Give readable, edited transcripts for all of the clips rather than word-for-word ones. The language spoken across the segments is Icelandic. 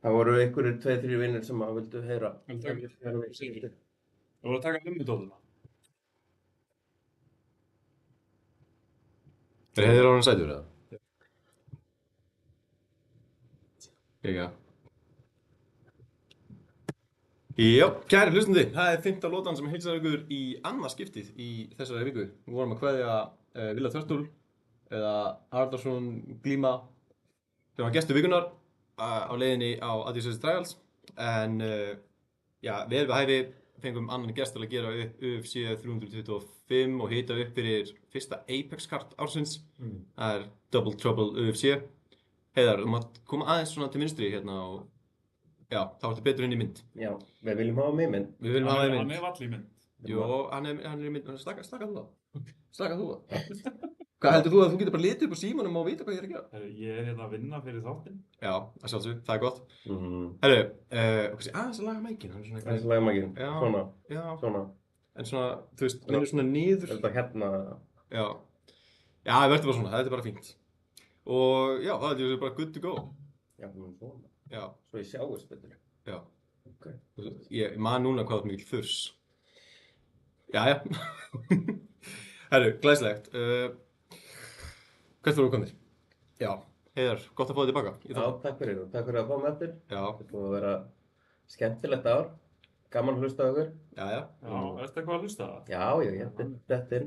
Það voru einhverjir 2-3 vinnir sem að vildu heyra. Vildu taka- Vildu. Þú voru að taka limmidóðuna. Heiðir honum sætur eða? Já. Já, kæri hlustandi, það er 5. lotan sem heilsar ykkur í annað skiptið í þessari viku. Við vorum að kveðja Villa Þörstúl eða Haraldarsson Glíma sem var gestur vikunar á leiðinni á Adidas Trials en já, vel við hæfi fengum annan gest til að gera upp UFC 325 og hita upp fyrir fyrsta Apex kart ársins. Það er Double Trouble UFC. Heiðar, mátt koma aðeins svona til vinstri hérna og já, þá ertu betur inn í mynd. Já, við viljum hafa mig mynd. Við viljum hafa í mynd. Hann er vall í mynd. Jó, hann er í mynd. Slaka þú það. Slaka þú það. Hvað heldur þú að þú getur bara litið upp á símanum og vita hvað ég er að gera? Herru, ég er hérna að vinna fyrir þáttinn. Já, að sjálfsög, það er gott. Mhm. Herru, aðeins að laga mækinn. Það er slægum ekki. Já. Svona, Já, svona. en svona, þú veist, minnur svona niður. Þetta hérna. Já. Já, það verður bara svona, þetta er bara fínt. Og já, það er bara good to go. Já, svona. Já, Svo ég sjáist betur. já. Ok. Ég man núna hvað það er mikill þurs. Jæja. Herru, glæslegt. Hvert voru komnir? Já, Heiðar, gott að fá þig tilbaka. Já, takk fyrir og takk fyrir að fá mig eftir. Já, Þetta búið að vera skemmtilegt ár. Gaman að hlusta á ykkur. já. Já, ertu eitthvað að hlusta það? Já, þetta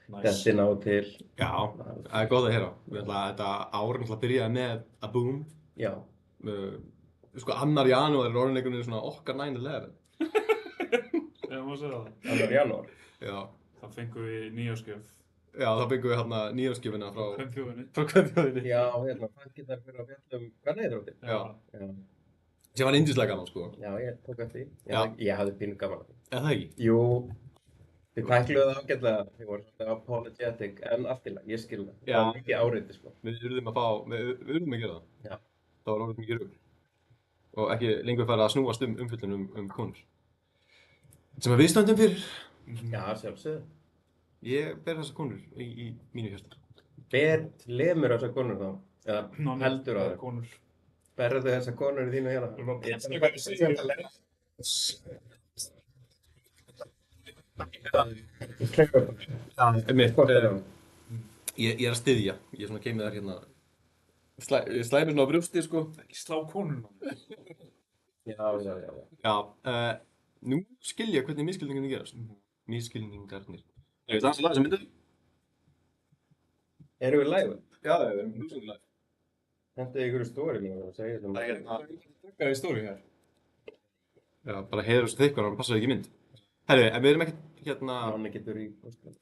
Nice. inn á til. Já, það er gott að heyra. Þetta ár náttúrulega byrjaði með a boom. Já. Sko, 2. janúar er orðinleikurinn svona okkar 9/11. Já, má segja það. Annar janúar. Já, Það fengum við nýjáskjöf. já, þá fengum við hérna nýjáskjöfina frá Kvenþjóðinni. kvenþjóðinni. Já, hérna, takkirnar fyrir að fjalla hvernig Já. Já. Sem var yndislega gaman, sko. Já, ég tók eftir því. Já. Ég hafði pínu gaman af því. Eða það ekki? Jú, þið tækluðu það ágætlega. Þið voru svona apologetic, en allt í lagi, ég skil það. Já. Það var mikið áreiti, sko. Við urðum að fá, við urðum að gera það. Já. Það var orðið mikið rugl. Og ekki lengur farið að snúast umfjöllun konur. Sem að við stöndum fyrir. Já, sjálfsögðu. Ég ber þessar konur í mínu hjarta. Lemur þessar konur þá? Eða heldur að það? Konur. Berðu þessar konur í þínu hérna? Við erum að passa hvað við segjum. Einmitt, Hvort er það? ég er að styðja. Ég er svona keimið þar hérna. Ég slæði mér svona á brjósti, sko. Ekki slá konuna. Já. Já, nú skil ég hvernig misskilningarnir gerast. Misskilningarnir. Ég veit aðeins að laga þessa myndu. Erum við live? Já, við erum húsundilega. Hentu ykkur í story mér og segja þetta. Það er hérna í stóri hér. Já, bara heiður þessu þykkur, hann passar ekki í mynd. Herru, en við erum ekkert hérna... Nonni getur í postkan.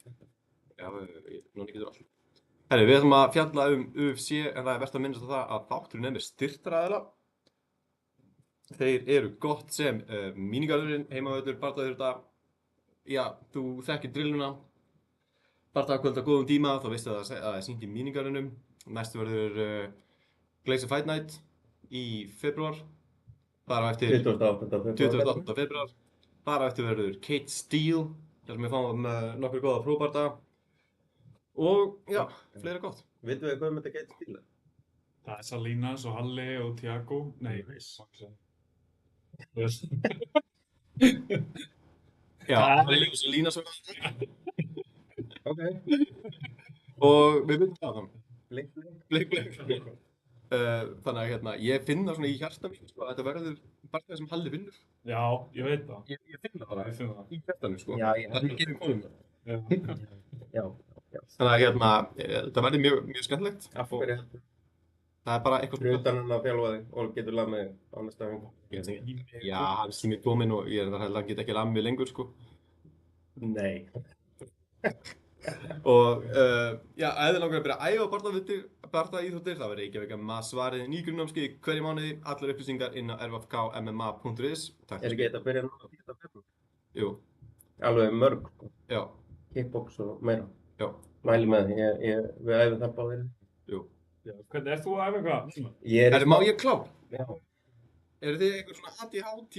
Já, Nonni getur allt. Herru, við ætlum að fjalla UFC, en það er verðt að minnast á það að þátturinn er með styrktaraðila. Þeir eru gott sem mínigarðurinn, heimavöldur, bardaður þetta. Já, þú þekkir drilluna. Bardagakvöld á góðum tíma, þá veistu að það er sýnt í mínigarðunum. Næstu verður Glacier Fight Night í febrúar. Þar á eftir 28. febrúar. Þar á eftir verður Kate Steele, þar sem við fáum nokkur góða próbarda. Og já, fleira gott. Vitum við hvað með þetta gæti stíla? Það er Salinas og Halli og Tiago. Nei, Já, það er líka svo lína svo. Ok. Og við myndum það þannig. Blink. Þannig að hérna, ég finna svona í hjarta mínu, sko, að þetta verður barndað sem Halli vinnur. Já, ég veit það. Ég finna það Ég finn það. í hjartanum, sko. Já, Það er ekki konum það. Já. Já. Þannig að hérna, þetta verður mjög skemmtilegt. Af hverju heldur? Það er bara eitthvað Fyrir utan hann að þjálfa þig og getur lag með á næsta hring. Já, hann er mér kominn og ég er það að geta ekki lamið mig lengur, sko. Nei. Og já, ef þið langar að byrja að æfa bardaíþróttir, þá verður Reykjavík MMA svarið nýgrunnámskeið hverju mánuði, allar upplýsingar inn á rfkmma.is. Takk. Er ekki þetta að byrja núna að geta fyrir? Jú, Alveg mörg. já, Kickbox og meira. já, Mæli með því. Við æfum það báðir. jú. Já, hvernig ert þú að æfa eitthvað? Ég Má ég klár? Já. Eru þið eitthvað svona ADHD,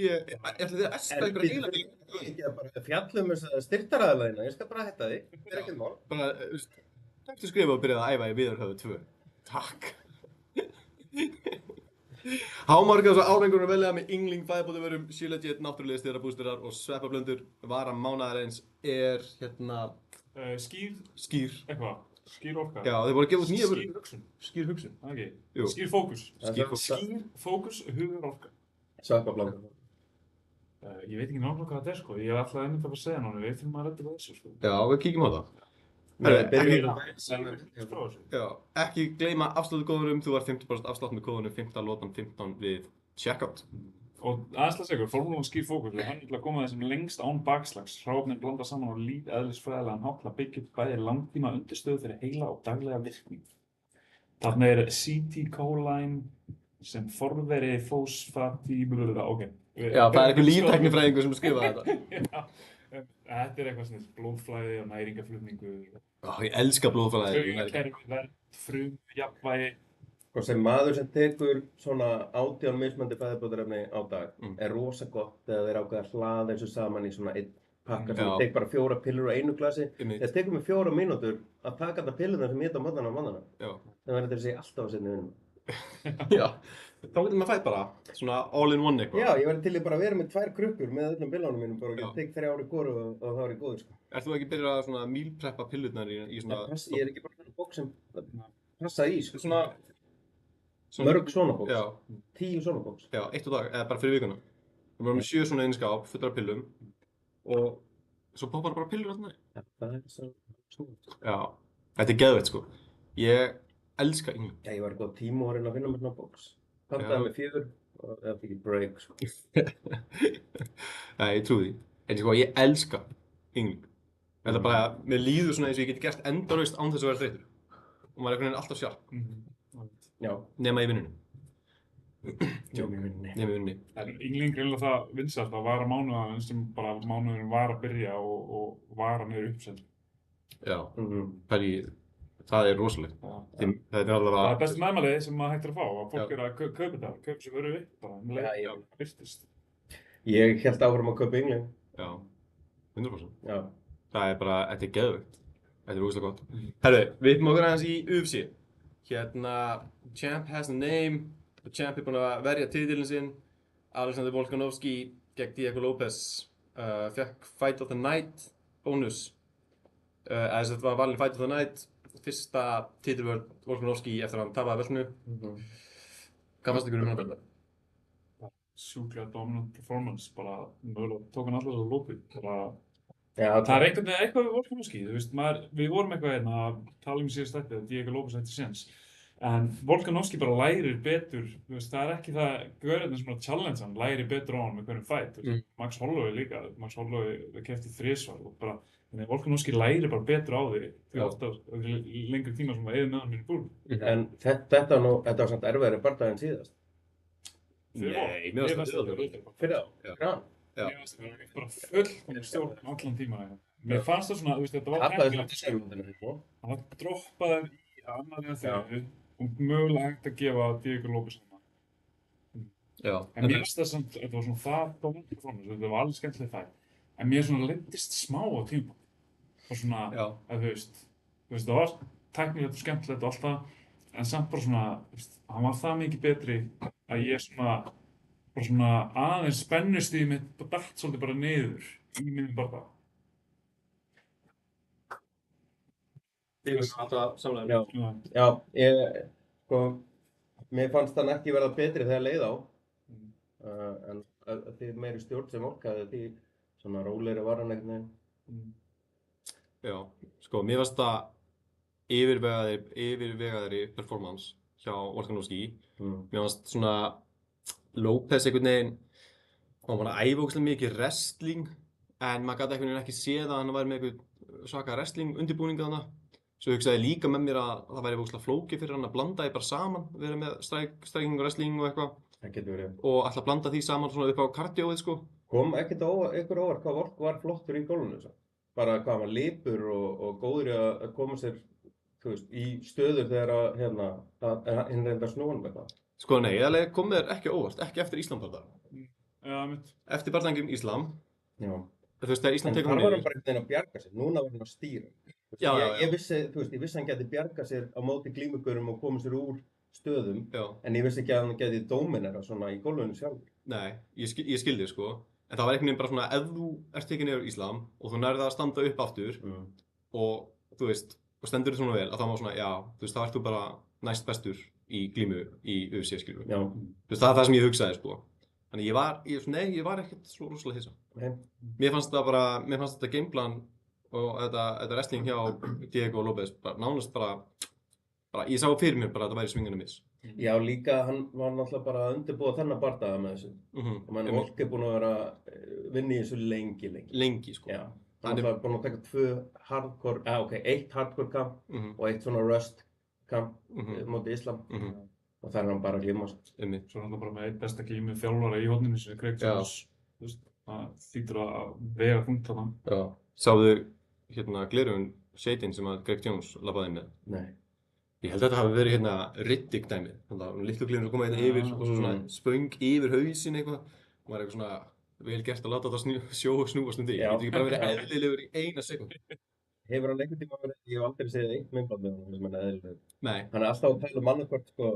eru þið að espa eitthvað heila til? Ekki að bara fjallum þess að styrktaraðilegina. Ég skal bara hætta því. Það er ekkert mál. Bara, takk til skrifa og byrjaði að æfa í Viðarhöfðu 2. Takk. Hámarkað svo árangurinn velja með yngling fæðibótavörum, Shilajit, náttúrulega styrabústurar og sveppablöndur. Vara mánaðarins er Skýr eitthvað. Skýr orka. Já, þeir voru að gefa út nýja vöru. Skýr hugsun. Skýr hugsun. Okay. Jú. Skýr fókus. Skýr fókus, hugur orka. Sveppablanda. Ég veit ekki nákvæmlega hvað þetta sko. Ég hef alltaf einmitt að segja náttúrulega, við þurfum að redda þessu sko. Já, við kíkjum á það. Já, ekki gleyma afsláttukóðunum, þú var 50% afslátt með kóðunum 15 lotan 15 við checkout. Og aðeins segur, formúlan skýr fókus, við höfum til að koma þessum lengst án bakslags, hráefnin blanda saman á lífeðlisfræðilegan hátt til að byggja upp bæði langtíma undirstöðu fyrir heila og daglega virkni. Þarna acetylcholine sem forveri fósfatíbulurða, ok. Já, það er eitthvað líftæknifræðingur sem skrifaði þetta. Já, þetta eitthvað svona blóðflæði og næringaflutningu. Ég elska blóðflæði. Taugakerfi, vernd, frum, jafnvægi. Og sem maður sem tekur svona 18 mismunandi fæðibótarefni á dag er rosa gott þegar þeir ákveða að hlaða þessu saman í svona einn pakka sem tek bara 4 pillur á einu glasi. Það tekur mig 4 mínútur að taka þetta pillurna sem ég heit á mótnana. Það verður þessi alltaf að setja vinnum. Já, þá getur maður fætt bara svona all in one eitthvað. Já, ég verði til að bara vera með 2 krukkur með öllum pillunum mínum bara og ég tek 3 ári góru og þá er ég góður sko. Ert þú ekki byrjað að svona meal-preppa pillurnar í svona... Ég er ekki bara svona bók sem passa í sko. Svona mörg svona bóks. Já. 10 svona bóks. Já, 1 á dag, eða bara fyrir vikuna. Við varum með 7 svona inn í skáp, fullar af pillum og svo poppar bara pillur alltaf. Já, það er svo. Já, þetta er geðveitt sko. Ég elska yngling. Já, ég var góð tíma að finna mér svona bóks. Pantaði með 4 og það fikk break sko. Nei, ég trúi því. En sko, ég elska yngling. Þetta er bara, mér líður svona eins og ég geti gert endalaust án þess að vera þreyttur. Og maður er einhvern veginn alltaf sjarp. Já. Nema í vinnunni. Nema í vinnunni. Nema í vinnunni. Yngling er alveg það vinsælt að vara mánuðan sem bara mánuðurinn var að byrja og vara niður uppseld. Já, það er rosalegt. Það er alveg það er best meðmælið sem maður hægt að fá, að fólk er að kaupa þetta, kaupa sér vöru upp bara, leið byrstist. Ég held áfram að kaupa yngling. Já, 100%. Já. Það er bara, þetta er geðveikt. Þetta er rosalega gott. Herru, við erum okkur aðeins í UFC. Hérna, Champ has a name, og Champ er búinn að verja titilinn sinn. Alexander Volkanovski gegn Diego Lopez fekk Fight of the Night bónus. Þetta var valinn Fight of the Night. Fyrsta titilvörð Volkanovski eftir að hann tapaði beltinu. Hvað fannst ykkur þetta? Sjúklega dominant performance, bara mögulega tók hann allar á lópi. Já, það er einhvern veginn eitthvað við Volkanovski, þú veist, við vorum eitthvað hérna að tala síðast þetta að Diego Lopez ætti séns. En Volkanovski bara lærir betur, þú veist, það er ekki það gaurarnir sem að challenge hann, lærir betur á hann með hverjum fight. Max Holloway líka, Max Holloway keppti 3 svar og bara þannig að Volkanovski lærir bara betur á því því alltaf lengri tíma sem að eyða með hann í búr. En þetta var samt erfiðari bardaði en síðast. Nei, mér finnst það fyrir þá, grann. Mér finnst það bara full stjórn allan tíman. Mér fannst það svona, þú veist, þetta var hægilegt. Hann droppaði í annarlega þeirri og mögulega hægt að gefa Diego Lopez hann. En mér finnst það samt, þetta var svona það dominant performance, þetta var alveg skemmtileg það. En mér svona leiddist smá á tíma. Og svona, að þú veist, það var tæknilegt og skemmtilegt og allt það, en samt bara svona, þú veist, hann var það mikið betri að ég svona aðeins spennustíð mitt datt svolítið bara niður í minnum bara það. Ég finnst alltaf samlega. Já, sko, mér fannst hann ekki verða betri þegar leið á, en því meiri stjórn sem orkaði því svona rólegri var hann einhvern veginn. Já, sko, mér fannst það yfirvegaðri performance hjá Volkanovski. Mér fannst svona Lopez einhvern veginn, hann var að æfa ógeðslega mikið wrestling, en maður gat einhvern veginn ekki séð að hann væri með eitthvað svaka wrestling undirbúninga þarna. Svo hugsaði ég líka með mér að það væri ógeðslega flókið fyrir hann að blanda því bara saman, vera með striking og wrestling og eitthvað. Það getur verið. Og ætla að blanda því saman svona upp á kardióið, sko. Kom ekkert ykkur óvart hvað Volk var flottur í gólfinu, svo. Bara hvað hann var lipur og góður í að koma sér, þú veist, í stöður þegar hinn reyndar snúanum eitthvað. Sko nei, það kom mér ekki óvart, ekki eftir Ísland-bardaga. Já, mitt. Eftir bardagann Íslam. Já. Þú veist, þegar Ísland tekur hann niður. En þar var hann bara einhvern veginn að bjarga sér, núna var hann að stýra. Já. Ég vissi hann gæti bjarga sér á móti glímugurum og komið sér úr stöðum, en ég vissi ekki að hann geti dóminera svona í gólfinu sjálf. Nei, ég skildi sko, en það var einhvern veginn bara svona, ef þú ert tekinn yfir Íslam og þú nærði að standa upp aftur og þú veist, og stendur þér svona vel, að þá má svona, já, þú veist, þá ert þú bara næst bestur í glímu í UFC, skilur. Já. Þú veist, það er það sem ég hugsaði sko. Þannig ég var ekkert svo rosalega hissa. Mér fannst þetta gameplan og þetta wrestling hjá Diego Lopez bara nánast bara ég sá fyrir mér bara að þetta væri swing and a miss. Já, líka hann var náttúrulega bara að undirbúa þennan bardaga með þessu. Og menn Volk er búinn að vera vinna í þessu lengi. Lengi, sko. Já, hann er búinn að taka eitt hardcore kamp og eitt svona rust kamp móti Íslam. Og það er hann bara að glímast. Svo er hann bara með eitt besta glímu þjálfara í horninu sem Greg Jones. Það þýtur að vega þungt þarna. Já. Sáðu gleraugun shading sem að Greg Jones labbaði með? Nei. Ég held að þetta hafi verið Riddick dæmið. Þannig að litlu gleraugun koma yfir og svo svona spöng yfir hausinn eitthvað. Og maður er eitthvað svona vel gert að láta þetta snúast því. Ég get ekki bara verið eðlilegur í eina sekúndu. Hefur hann einhvern tíma verið, ég hef aldrei séð eitt myndband með honum sem hann er eðlilegur. Nei. Hann er alltaf að tala annarkvort sko,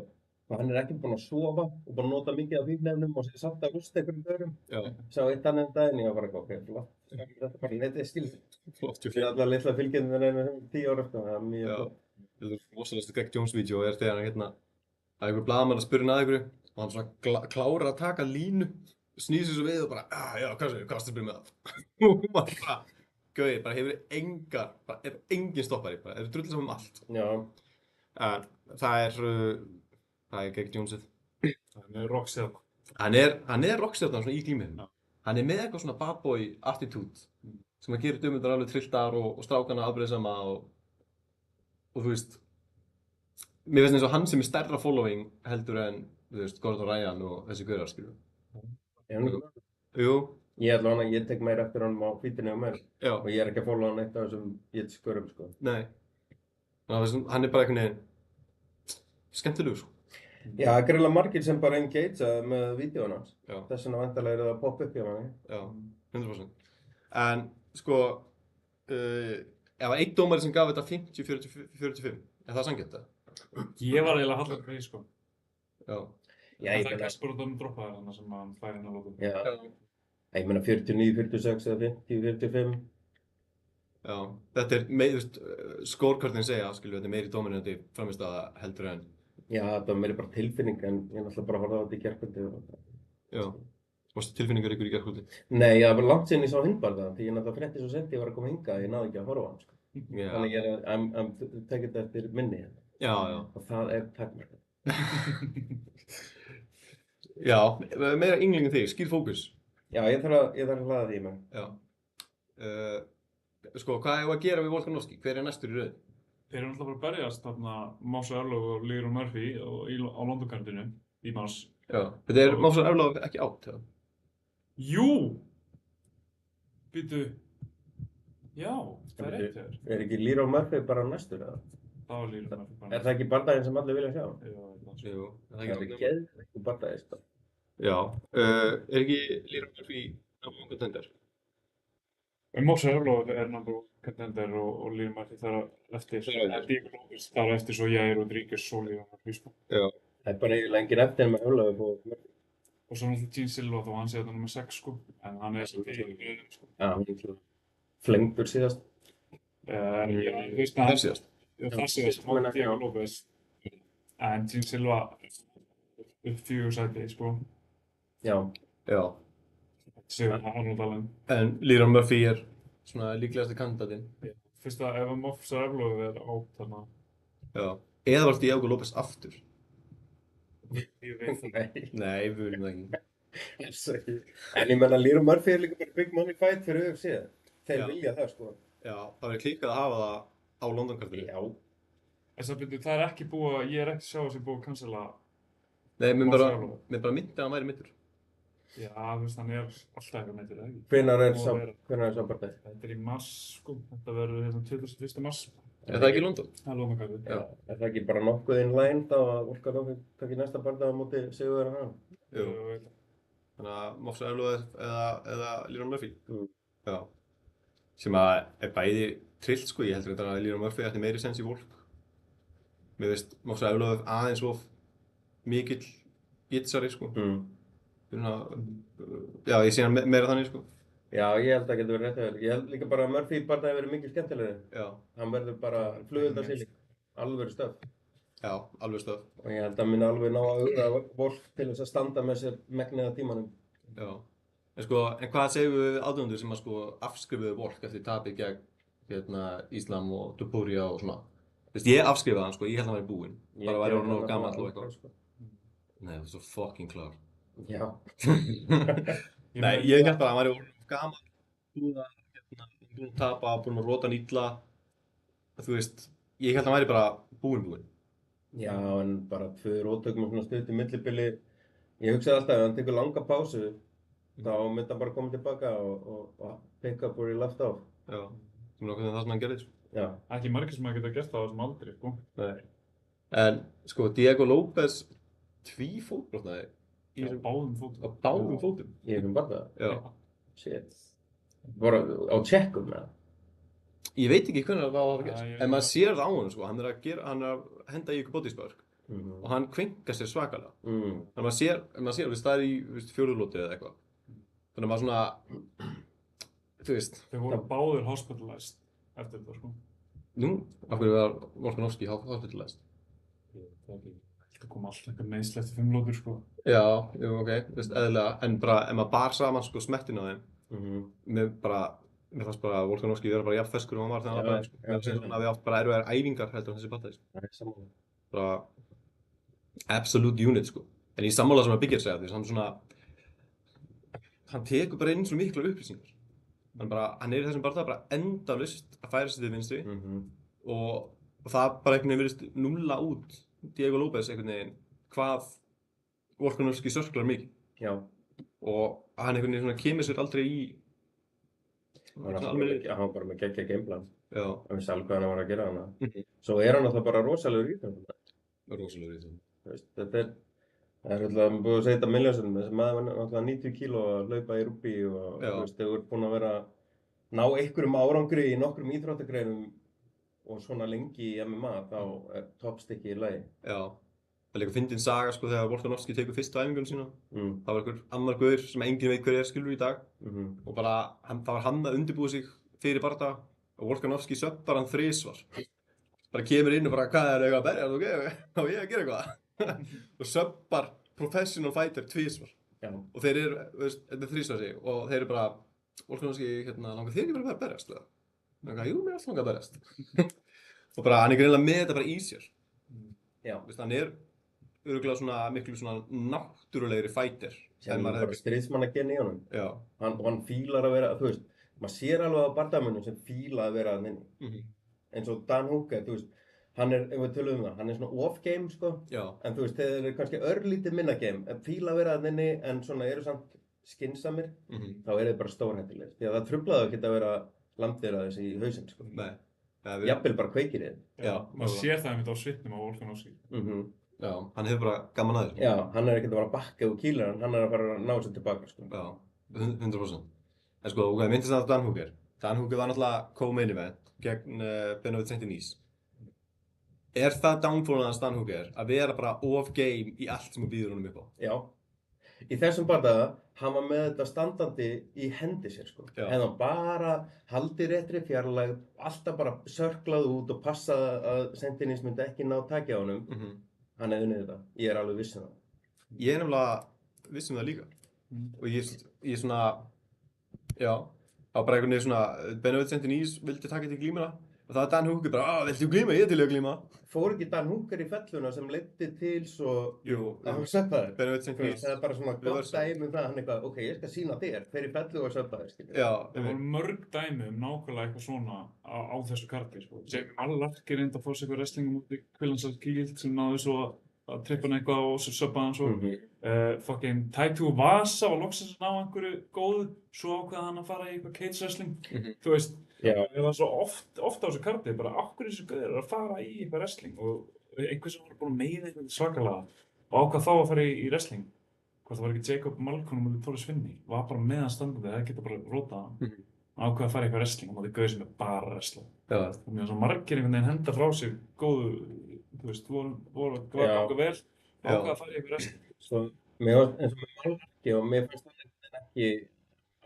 hann er ekki búinn að sofa og búinn að nota mikið af fíknefnum og samt að rústa einhverjum börum. Sá eitt annan daginn, ég var bara ok, flott. Þetta er bara netið skilur. Flott, ég er alltaf litla fylgjendin en 10 ára sko, það er mjög flott. Það er rosalegasta Greg Jones-vídeó þegar hann að einhver blaðamann að spyrja hann að einhverju og hann svona klárar að taka línu, snýr sér svo við og bara, já, hvað varstu að spyrja með það? Og hún bara, gauði, bara hefur engin stoppari, bara hefur drullið saman allt. Já. Það er Greg Jonesið. Hann er rockstjarna. Hann er rockstjarna svona í glímunni. Hann er með eitthvað svona bad boy attitude sem að gera dömundar alveg trilltar og strákana afbrýðisama og þú veist, mér finnst eins og hann sem er stærra following heldur en, þú veist, Gordon Ryan og þessi gaurar, skilur. Jú. Ég tek meira eftir honum á hvítinu og meira. Já. Og ég er ekki að followa hann eitt af þessum jitsgörum, sko. Nei. Hann er bara einhvern veginn skemmtilegur, sko. Já, það er greiðlega margir sem bara engagea með vídeóna hans. Þess vegna vantarlega það að poppa upp hjá hann. Já, 100%. En, sko, ef einn dómari sem gaf þetta 50-45, er það sanngjarnt það? Ég var eiginlega hallar með því, sko. Já. Það er Kasper og Dömur droppaði þarna sem hann fær inn á lókum. Já. Ég meina 49-46 eða 50-45. Já, þetta er, þú veist, skórkartin segja, skilju, þetta er meiri dóminandi frammistaða heldur en. Já, þetta var meiri bara tilfinning en ég náttúrulega bara horfði á þetta í gærkvöldi og. Já. Varstu tilfinningar ykkur í gærkvöldi? Nei, það var langt síðan ég sá Hindbarða því ég náttúrulega frétti svo sent ég var að koma hingað ég náði ekki að horfa á hann sko. Þannig ég tek þetta eftir minni hérna. Já. Og það er takmarkað. Já, meira yngling en þig, skýr fókus. Já, ég þarf að hlaða því með. Já. Sko, hvað hefur að gera við Volkanovski? Hver er næstur í röð? Þeir eru náttúrulega bara að berjast þarna Moussa Evlov og Leroy Murphy á London-kartinu í mars. Já, þetta er Moussa Evlov ekki átt, já? Jú! Býtu. Já, það er eitt hér. Er ekki Leroy Murphy bara næstur eða? Það var Leroy Murphy bara. Er það ekki bardaginn sem allir vilja sjá? Jú, það er geðveikur bardagi sko. Já, er ekki Leroy Murphy number one contender? Moussa Evlov er number one contender og Leroy Murphy þar eftir. Diego Lopez þar eftir svo Jair Rodríguez og Leroy Murphy sko. Já. Það er bara eiginlega engin eftir með Evlov og Murphy. Og svo náttúrulega Gene Silva þó hann sé þetta nummer 6 sko. En hann er svona í sko. Já, hann er flengdur síðast. Já, þú veist að síðast. Það síðast, Diego Lopez. En Gene Silva upp 4 sæti sko. Já. Sigur Arnold Allen. En Leroy Murphy er svona líklegasti kandidatinn. Fyrst að ef Moussa Evlov er átt þarna. Já. Eða var Diego Lopez aftur? Ég veit það. Nei, við viljum það ekki. En ég menna Leroy Murphy er líka bara big money fight fyrir UFC. Þeir vilja það sko. Já, það verður klikkað að hafa það á London-kartinu. Já. Þess að byrju, það er ekki búið að, ég er ekki að sjá þessi búið að cancela. Nei, mér bara myndi að hann væri mittur. Já, þú veist, hann er alltaf eitthvað mittur, eða ekki? Hvenær er sá bardagi? Þetta er í mars, sko. Þetta verður 21. mars. Er það ekki í London? Það er London-kartinu. Já. Er það ekki bara nokkuð in line þá að Volkanovski taki næsta bardaga á móti Sigurður hann? Jú. Þannig að Moussa Evlov eða Leroy Murphy. Já. Sem að er bæði trillt sko, ég heldur að Leroy Murphy ætti meiri sens í Volk. Mér veist Moussa Evlov aðeins of mikill ítsari, sko. Já, ég sé hann meira þannig, sko. Já, ég held að það getur verið rétt að vera. Ég held líka bara að Murphy barndagi verið mikið skemmtilegri. Já. Hann verður bara flugeldasýning, alvöru stöf. Já, alveg stöf. Og ég held að minna alveg ná að auðra Wolf til þess að standa með sér megnið af tímanum. Já. En hvað segum við aðdöfundur sem að afskrifuðu Wolf eftir tapið gegn Íslam og Topuria og svona? Ég afskrifaði hann, ég held að hann væri búinn. Bara væri orðinn of gamall og eitthvað. Nei, það er svo fucking klár. Já. Nei, ég held bara að hann væri orðinn of gamall, búinn að tapa, búinn að rota hann illa. Þú veist, ég held að hann væri bara búinn. Já, en bara 2 róttökum og svona stutt í millibili. Ég hugsaði alltaf að hann tekur langa pásu, þá myndi hann bara koma tilbaka og pick up where he left off. Já, sem er okkur það sem hann gerði, Já. Ekki margir sem að geta gert það á þessum aldri, sko. Nei. En, Diego López tvífótbrotnaði. Á báðum fótum. Á báðum fótum? Í einhverjum bardaga? Já. Shit. Bara á tjekkum, eða? Ég veit ekki hvernig það var að gera. En maður sér það á honum, hann er að henda í ykkur bodyspörk og hann kvinkar sér svakalega. Þannig að maður sér, það er í 4. lóti eða eitthvað. Þannig að maður svona, þú veist. Þeir voru báðir hospitalized eftir þetta, sko. Nú, af hverju var Volkanovski hospitalized? Það kom alltaf eitthvað meiðsli eftir 5 lótur, sko. Já, ok, eðlilega. En bara, ef maður bar saman smettin á þeim, mér fannst bara að Volkanovski vera bara jafn ferskur og hann var þegar hann var bara, mér finnst hann að við átt bara erfiðar æfingar heldur en þessi batteri, Það er sammála. Bara absolute unit, En í sammála sem að byggja segja því, hann tekur bara inn svo miklar upplýsingar. Hann er í þessum bardaga bara endalaust að færa sig til vinstri og það bara einhvern veginn virðist núlla út Diego López einhvern veginn hvað Volkanovski sörklar mikið. Já. Og hann einhvern veginn svona kemur sér aldrei í Hann var bara með geggja gameplan. Já. Hann vissi alveg hvað hann var að gera hana. Svo er hann alltaf bara rosalegur í þetta. Rosalegur í þetta. Það er alltaf búið að segja þetta miljónsinnum. Þessi maður var alltaf 90 kíló að hlaupa í rúbí og þú ert búinn að vera ná einhverjum árangri í nokkrum íþróttagreinum og svona lengi í MMA, þá er toppstykki í lagi. Já. Það er líka fyndin saga þegar Volkanovski tekur fyrstu æfingunum sína. Það var einhver annar gaur sem enginn veit hver skilur í dag. Og bara, það var hann að undirbúa sig fyrir bardaga og Volkanovski söpbar hann 3 svar. Bara kemur inn og bara, hvað er eitthvað að berja? Ok, á ég að gera eitthvað? Og söpbar professional fighter 2 svar. Já. Og þeir eru, þetta er 3 svar sig og þeir eru bara, Volkanovski, langar þér ekki bara að berjast? Jú, mér er alltaf langar að berjast. Og bara, hann er greinilega með þetta bara í sér. Já. Hann er örugglega svona miklu svona náttúrulegri fighter. Sem er bara stríðsmannagen í honum. Já. Hann fílar að vera, þú veist, maður sér alveg á bardagamönnum sem fíla að vera að inni. Eins og Dan Hooker, þú veist, hann er, ef við tölum það, hann er svona off-game, Já. En þú veist, þeir eru kannski örlítið minna-game, fíla að vera að inni, en svona eru samt skynsamir, þá eru þeir bara stórhættilegir. Því að það truflaði ekki að vera landveraðis í hausinn, Nei. Jafnvel bara kveikir þið. Já, maður sér það einmitt á svipnum á Volkanovski. Já, hann hefur bara gaman að þessu. Já, hann er ekkert að fara að bakka og kýla hann er að fara að ná sér tilbaka, Já, 100%. En ok, myndist það af Dan Hooker. Dan Hooker var náttúrulega co-main event gegn Benavidez Saint-Denis. Er það downfallið hans Dan Hooker að vera bara off-game í allt sem þú býður honum upp á? Já. Í þessum bardaga, hann var með þetta standandi í hendi sér, En hann bara haldið réttri fjarlægð, alltaf bara sörklað út og passaði að Saint-Denis myndi ekki ná taki á honum. Hann hefði unnið þetta. Ég er alveg viss það. Ég er nefnilega viss það líka. Og ég svona, já, á bara einhvern veginn svona, Benavidez Saint-Denis vildi taka til glímuna og það var Dan Hooker bara, viltu glíma? Ég til að glíma. Fór ekki Dan Hooker í felluna sem leiddi til svo Jú, að hann söppaði? Benavidez Saint-Denis. Það er bara svona gott dæmi það, hann eitthvað, ok, ég skal sýna þér, fer í fellu og söppaði, Já, það voru mörg dæmi nákvæmlega eitthvað svona á þessu karti, Jamie Mallark er enda að fá sig eitthvað wrestlingum út í Kvillandsal Kíld sem náði svo að trippa hann eitthvað og söppaði hann svo. Fucking Taito Vasa var loksins að ná einhverju góðu, svo ákveða hann að fara í eitthvað cage wrestling. Þú veist, það var svo oft á þessu karti, bara okkur þessu gauðir að fara í eitthvað wrestling og einhver sem var búin að meiða eitthvað svakalega og ákvað þá að fara í wrestling. Hvort það var ekki Jacob Malcolm og Thomas Finney, var bara meðan standandi, það geta bara rótað hann. Hann ákvað að fara í eitthvað wrestling og það er gauð sem er bara wrestling. Og mér var svo margir einhvern veginn henda frá sig góðu, þú veist, voru að ganga vel ákvað að fara í ykkur restin. Svo, mér varst eins og með Malaki og mér fannst hann ekki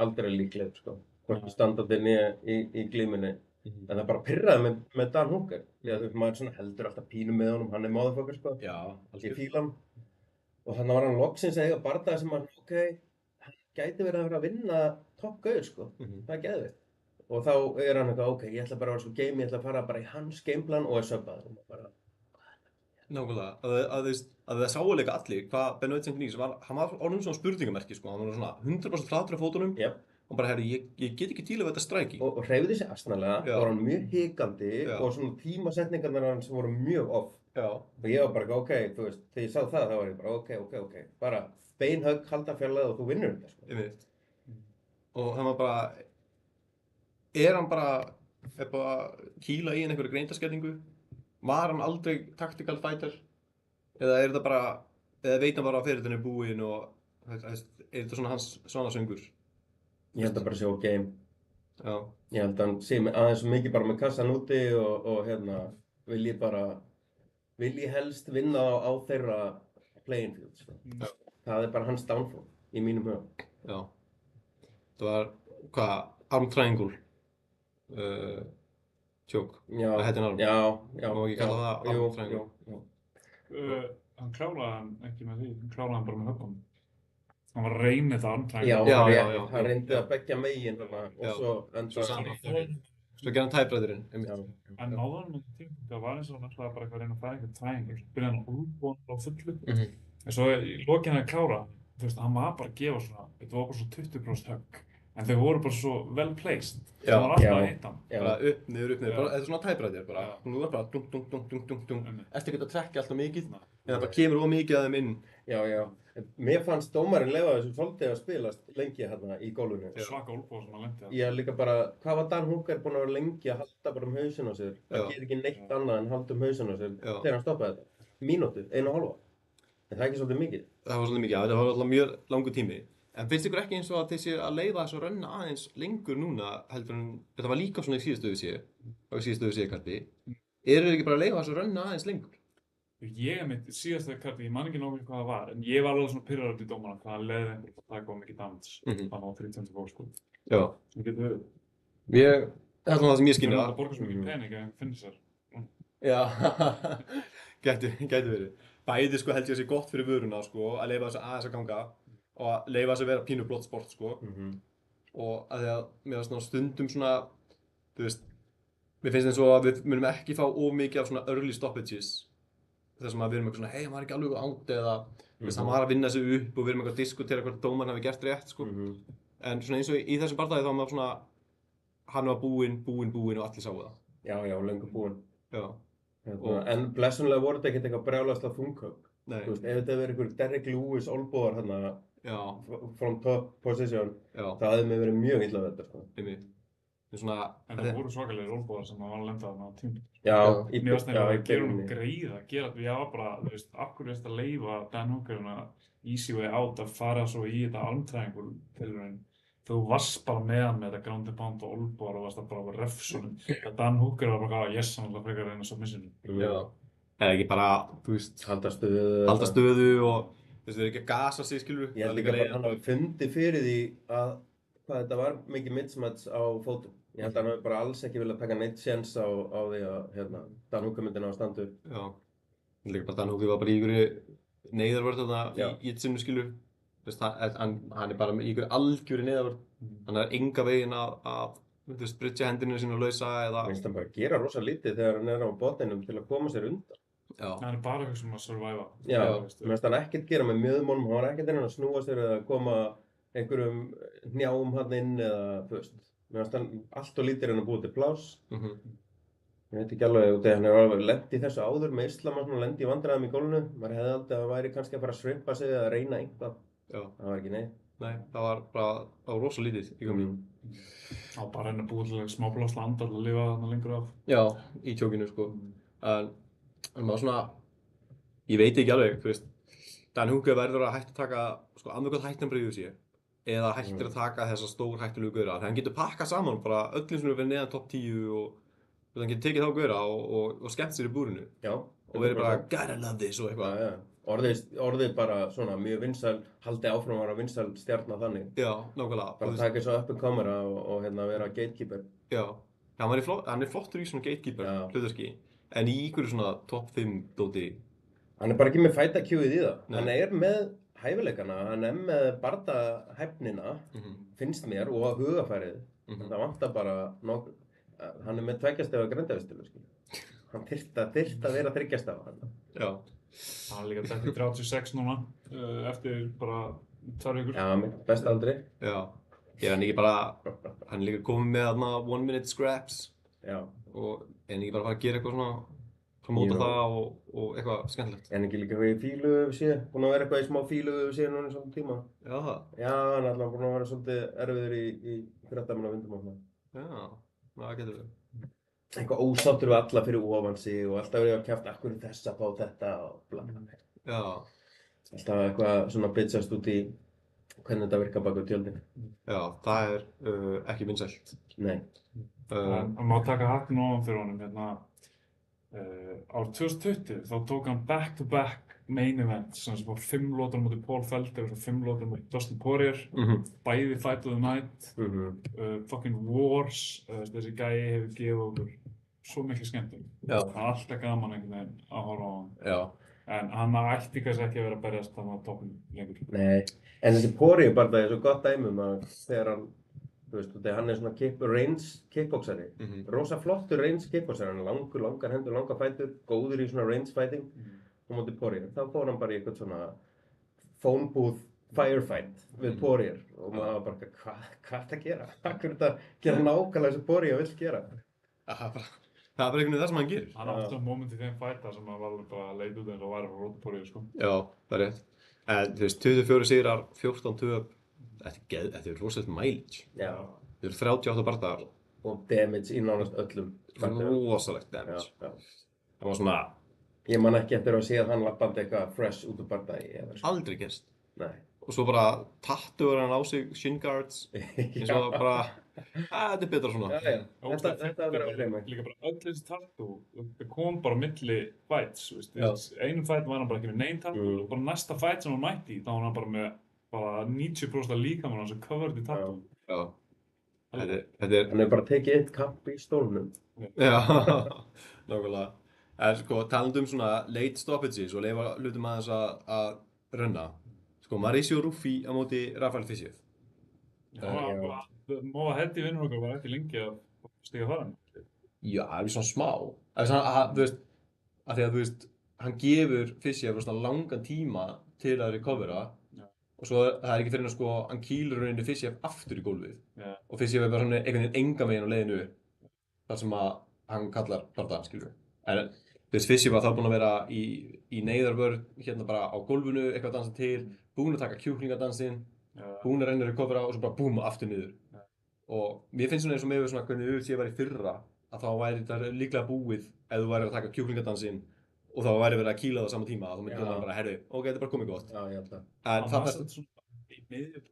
aldrei líkleg, sko. Hvorki standandi nýja í glímunni. En það bara pirraði með Dan Hooker. Því að maður svona heldur alltaf pínu með honum, hann motherfucker, sko. Já, Ég fíla hann. Og þannig var hann loksins að eiga bardaga sem hann, hann gæti verið að vera að vinna toppgauður, sko. Það er geðveikt. Og þá hann eitthvað, ég ætla bara að vera svo game, ég ætla að fara bara í hans gameplan og subbaður. Nákvæmlega, að það sáu líka allir hvað Ben White St. var, hann var orðinn svona spurningamerki, sko, hann var svona 100% flatur á fótunum. Og bara, ég get ekki til að þetta stræki. Og hreyfði sig astnalega, var hann mjög hikandi og svona tímasetningarnar hans voru mjög off. Og ég var bara, þú veist, þegar ég sá það, þá var ég bara, ok. Bara beinhögg, halda fjarlæð og þú vinnur þetta, sko. Ég veit. Og hann var bara, hann bara að kýla í einhverju greindarskerningu? Var hann aldrei tactical fighter? Eða það bara, eða veit hann bara að ferilinn búinn og þetta svona hans svanasöngur? Ég held að bara sjá game. Já. Ég held að hann sé aðeins mikið bara með kassan úti og vilji helst vinna á þeirra playing field, sko. Það bara hans downfall í mínum huga. Já. Það var, arm triangle choke. Já. Það heitir arm. Já. Má ekki kalla það arm triangle. Jú. Hann kláraði hann ekki með því, hann kláraði hann bara með höggum. Hann var að reyna þetta arm triangle. Já. Hann reyndi að beggja megin þarna og svo Svo gerði hann tæpræðurinn. En náðu hann með tíma, það var eins og hann ætlaði bara eitthvað að reyna að fæða eitthvað triangle. Byrjaði hann útbúinn á fullu. En svo í lokinn að klára, þú veist, hann var bara að gefa svona, þetta var bara svo 20% högg. En þau voru bara svo well placed. Það var alltaf að hitta hann. Bara upp, niður, þetta er svona tæpræðir bara. Nú var bara dung. Eftir ekki að trekkja alltaf mikið. En það bara kemur mikið að þeim inn. Já. Mér fannst dómarinn leyfa þessu svolítið að spilast lengi hérna í gólfinu. Svaka olbúa sem hann lendi að. Ég líka bara, hvað var Dan Hooker búinn að vera lengi að halda bara hausinn á sér? Það gerir ekki neitt annað en halda hausinn á sér þegar hann stoppaði þetta. Mínútu, 1,5. En það er ekki svolítið mikið. Það var svolítið mikið, það var alltaf mjög langur tími. En finnst ykkur ekki eins og að þessi að leyfa þessu rönna aðeins lengur núna heldur en þetta var líka svona í síðustu karti. Eru ekki bara að leyfa þessu rönna aðeins lengur? Ég mitt síðasta karti, ég man ekki nákvæmlega hvað það var, en ég var alveg svona pirraður út í dómarana hvað hann leiði einhvern að taka mikið damage. Það var 30 sko. Já. Sem getur verið. Það er svona það sem ég skynja. Það borgar svo mikið pening ef hann finnir sér. Já, gæti verið. Bæði sko held ég að sé gott fyrir vöruna sko, að leyfa þessu aðeins að ganga og að leyfa þessu að vera pínu blott sport sko. Og að því að mér var svona stundum svona, þú veist, mér finnst eins og að við munum ekki fá of mikið af svona early stoppages. Þess að við erum eitthvað svona, hann var ekki alveg átt eða hann var að vinna sig upp og við erum eitthvað að diskutera hvort dómarinn hafi gert rétt sko. En svona eins og í þessum bardagi þá var maður svona, hann var búinn og allir sáu það. Já, löngu búinn. Já. En blessunlega voru þetta ekkert eitthvað brjálæðslega þunghögg. Nei. Þú veist, ef þetta verið einhver Derrick Lewis olbúar hérna from top position, það hefði mig verið mjög illa við þetta sko. En það voru svakalegir olbúar sem var að lenda þarna á tímum. Já, mér varst nefnilega að gera hún greiða, ég var bara, þú veist, af hverju veist að leyfa Dan Hooker easy way out að fara svo í þetta arm triangle tilraun. Þú varst bara með hann með þetta ground and pound og olbúar og varst bara á refsunum. Dan Hooker var bara, yes, hann alltaf frekar að reyna submissionum. Já. Eða ekki bara, þú veist, halda stöðu og þú veist, þau ekki að gasa sig, skilur. Ég held ekki bara hann hafi fundið fyrir því að hvað þetta var mikið mismatch á fótum. Ég held að hann hafi bara alls ekki viljað taka neitt séns á því að Dan Hooker myndi ná að standa upp. Já. Ég held ekki bara að Dan Hooker var bara í einhverju neyðarvörð þarna í eitt sinni, skilur. Hann bara í einhverju algjöru neyðarvörð. Hann enga veginn að bridja hendinu sína og lausa eða... Mér finnst hann bara gera rosa lítið þegar hann á botninum til að koma sér undan. Já. Hann bara eitthvað sem að surviva. Já, mér finnst hann ekkert gera með mjöðmónum, hann var ekkert að snúa sér eða koma einhverjum hnjám hann inn eða, þú veist. Mér finnst hann allt og lítið að búið til pláss. Ég veit ekki alveg, þegar hann alveg lent í þessu áður með Islam og lent í vandræðum í gólfinu. Maður hefði aldrei að væri kannski að fara að shrimpa sig eða reyna eitthvað. Já. Það var ekki neitt. Nei, það var bara rosa lítið í gamlum. Já, bara henni búið til smá blásla andar til að lifa þarna lengur af. Já, í tjókinu sko. En maður svona, ég veit ekki alveg, þú veist, Dan Hooker verður að hætta að taka, sko, annarkvæmt hættan bara yfir sig. Eða hættir að taka þessa stór hættulegu gaura. Þegar hann getur pakkað saman bara öllum sem verið neðan topp 10 og hann getur tekið þá gaura og skemmt sér í búrinu. Já. Og verið bara, gotta love this og eitthvað. Já. Orðið bara svona mjög vinsæl, haldi áfram að vera vinsæl stjarna þannig. Já, nákvæmlega. Bara taka svo upp kamera og vera gatekeeper. Já, hann er flottur í svona gatekeeper hlutverki, en í einhverju svona top 5 dóti. Hann er bara ekki með fætakjúið í það. Nei. Hann er með hæfileikana, hann er með bardahæfnina, finnst mér, og hugafærið. Það vantar bara hann er með 2 stiga greindarvistilu, hann þyrfti að vera 3 stiga. Já. Hann er líka dættið 36 núna, eftir bara 2 vikur. Já, best aldrei. Já, hann er líka komið með þarna 1 minute scraps. Já. Og ekki bara fara að gera eitthvað svona, promóta það og eitthvað skemmtilegt. En ekki líka í fílu síðan, búinn að vera eitthvað í smá fílu síðan núna í svona tíma. Já, það? Já, hann er alltaf búinn að vera svolítið erfiður í fréttamanna vindum og svona. Já, það getur við. Eitthvað ósáttur við alla fyrir ofan sig og alltaf verið að kjafta akkur þess að fá þetta og bla bla bla. Já. Alltaf eitthvað svona bitchast út í hvernig þetta virkar bak við tjöldin. Já, það er ekki vinsælt. Nei. Hann má taka hattinn ofan fyrir honum hérna. Árið 2020 þá tók hann back-to-back main event sem var 5 lotur á móti Paul Felder og 5 lotur á móti Dustin Poirier, bæði Fight of the Night, fucking Wars, þessi gæi hefur gefið okkur svo miklu skemmtum. Það er alltaf gaman einhvern veginn að horfa á hann. Já. En hann ætti kannski ekki að vera að berjast þarna á toppnum lengur. Nei, en þessi Poirier bara er svo gott dæmi um þegar hann, þú veist, þegar hann er svona range kickboxari, rosa flottur range kickboxari, hann er langar hendur, langar fætur, góður í svona range fighting á móti Poirier. Þá fór hann bara í eitthvað svona phone booth firefight við Poirier og maður var bara, hvað er þetta að gera? Hvað er þetta að gera nákvæmlega sem Poirier vill gera? Það er bara einhvern veginn það sem hann gerir. Hann átti á moment í þeim fæta sem hann var bara leit út eins og væri frá róti Poirier, sko. Já, það er rétt. En þú veist, 24 sigrar, 14 töp. Þetta er rosalegt mileage. Já. Þetta eru 38 bardagar. Og damage í nánast öllum. Rosalegt damage. Já. Það var svona... Ég man ekki eftir að sé að hann lappandi eitthvað fresh út úr bardagi. Aldrei gerst. Nei. Og svo bara tattuður hann á sig shin guards. Eins og bara... Þetta er betra svona. Já. Þetta er verið að gleyma. Líka bara öll þessi tattu, það kom bara á milli fights, veist. Einum fight var hann bara ekki með neinn tattu og bara næsta fight sem hann mætti í, þá var hann bara með bara 90% af líkamann hans covered í tattoo. Já. Hann er bara tekið eitt kapp í stólnum. Já, nákvæmlega. En sko, talandi um svona late stoppages og leyfa hlutum aðeins að runna. Sko, Mauricio Ruffi á móti Rafael Fiziev. Já, Móa Heddi vinnur okkar var ekki lengi að stiga fara hann. Já, það er svona smá. Þú veist, af því að þú veist, hann gefur Fiziev svona langan tíma til að recovera. Og svo það er ekki fyrir hann sko, hann kýlur rauninni Fiziev aftur í gólfið. Og Fiziev er bara svona einhvern veginn engan veginn á leiðinu þar sem að hann kallar bardagann, skilur við. En þú veist, Fiziev var þá búinn að vera í neyðarvörn hérna bara á gólfinu, eitthvað að dansa til, búinn að taka kjúklingadansinn, búinn að reyna að recovera og svo bara búmm aftur niður. Og mér finnst svona eins og með svona hvernig UFC var í fyrra, að þá væri þetta líklega búið ef þú væri að taka kjúklingadansinn og þá væri verið að kýla það á sama tíma og þá myndi það bara, herri, ok, þetta er bara komið gott. Já, ég held að. En hann var svona í miðjum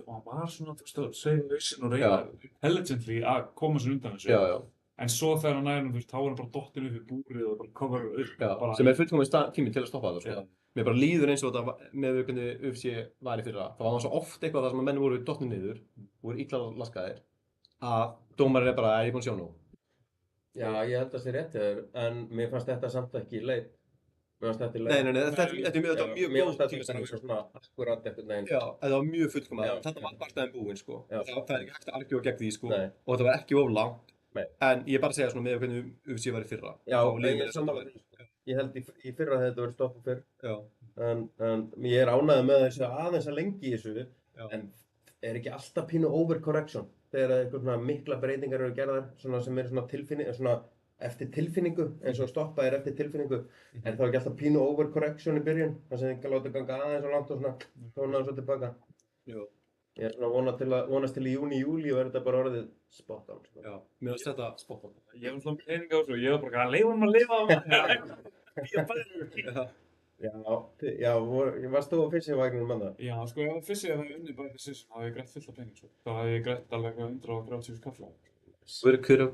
og hann var svona, þú veist, að segja hausinn og reyna intelligently að koma sér undan þessu. Já. En svo þegar hann næði hann, þú veist, þá var hann bara dottinn upp í búrið og bara cover upp. Já, sem er fullkomið tími til að stoppa það, sko. Mér bara líður eins og þetta með hvernig UFC var í fyrra. Það var svo oft eitthvað þar sem menn voru dottnir niður, voru illa laskaðir, að dómarinn er bara, ég er búinn að sjá nú. Já, ég held að það sé rétt hjá þér, en mér fannst þetta samt ekki leit. Mér fannst þetta leit. Nei, þetta er mjög góð tíma. Mér fannst þetta svona akkurat eftir neginn. Já, þetta var mjög fullkomið. Þetta var bardaðinn búinn, sko. Það er ekki hægt að argjúa gegn því, sko. Og þetta var ekki of langt. En ég er bara að segja svona með hvernig UFC var í fyrra. Já, ég held í fyrra þetta verið stoppað fyrr. Já. En ég er ánægður með þessu aðeins að lengi í þessu, en er ekki alltaf pínu overcorrection þegar eitthvað svona mikla breytingar eru gerðar, svona sem eru svona eftir tilfinningu, eins og stoppa er eftir tilfinningu, en þá ekki alltaf pínu overcorrection í byrjun, þar sem það láta ganga aðeins og langt og svona tóna svo tilbaka. Jú. Ég er svona vonast til í júni, júli og verður þetta bara orðið spot on. Já, mér finnst þetta spot on. Ég var svona pening á þessu og ég var bara að leifa hann að lifa. Já, varst þú á Fiziev-vagninum með það? Já, sko, ef Fiziev hefði unnið bara þessi, þá hefði ég grætt fullt af pening, sko. Þá hefði ég grætt alveg eitthvað 130.000 kafla. Verður hverju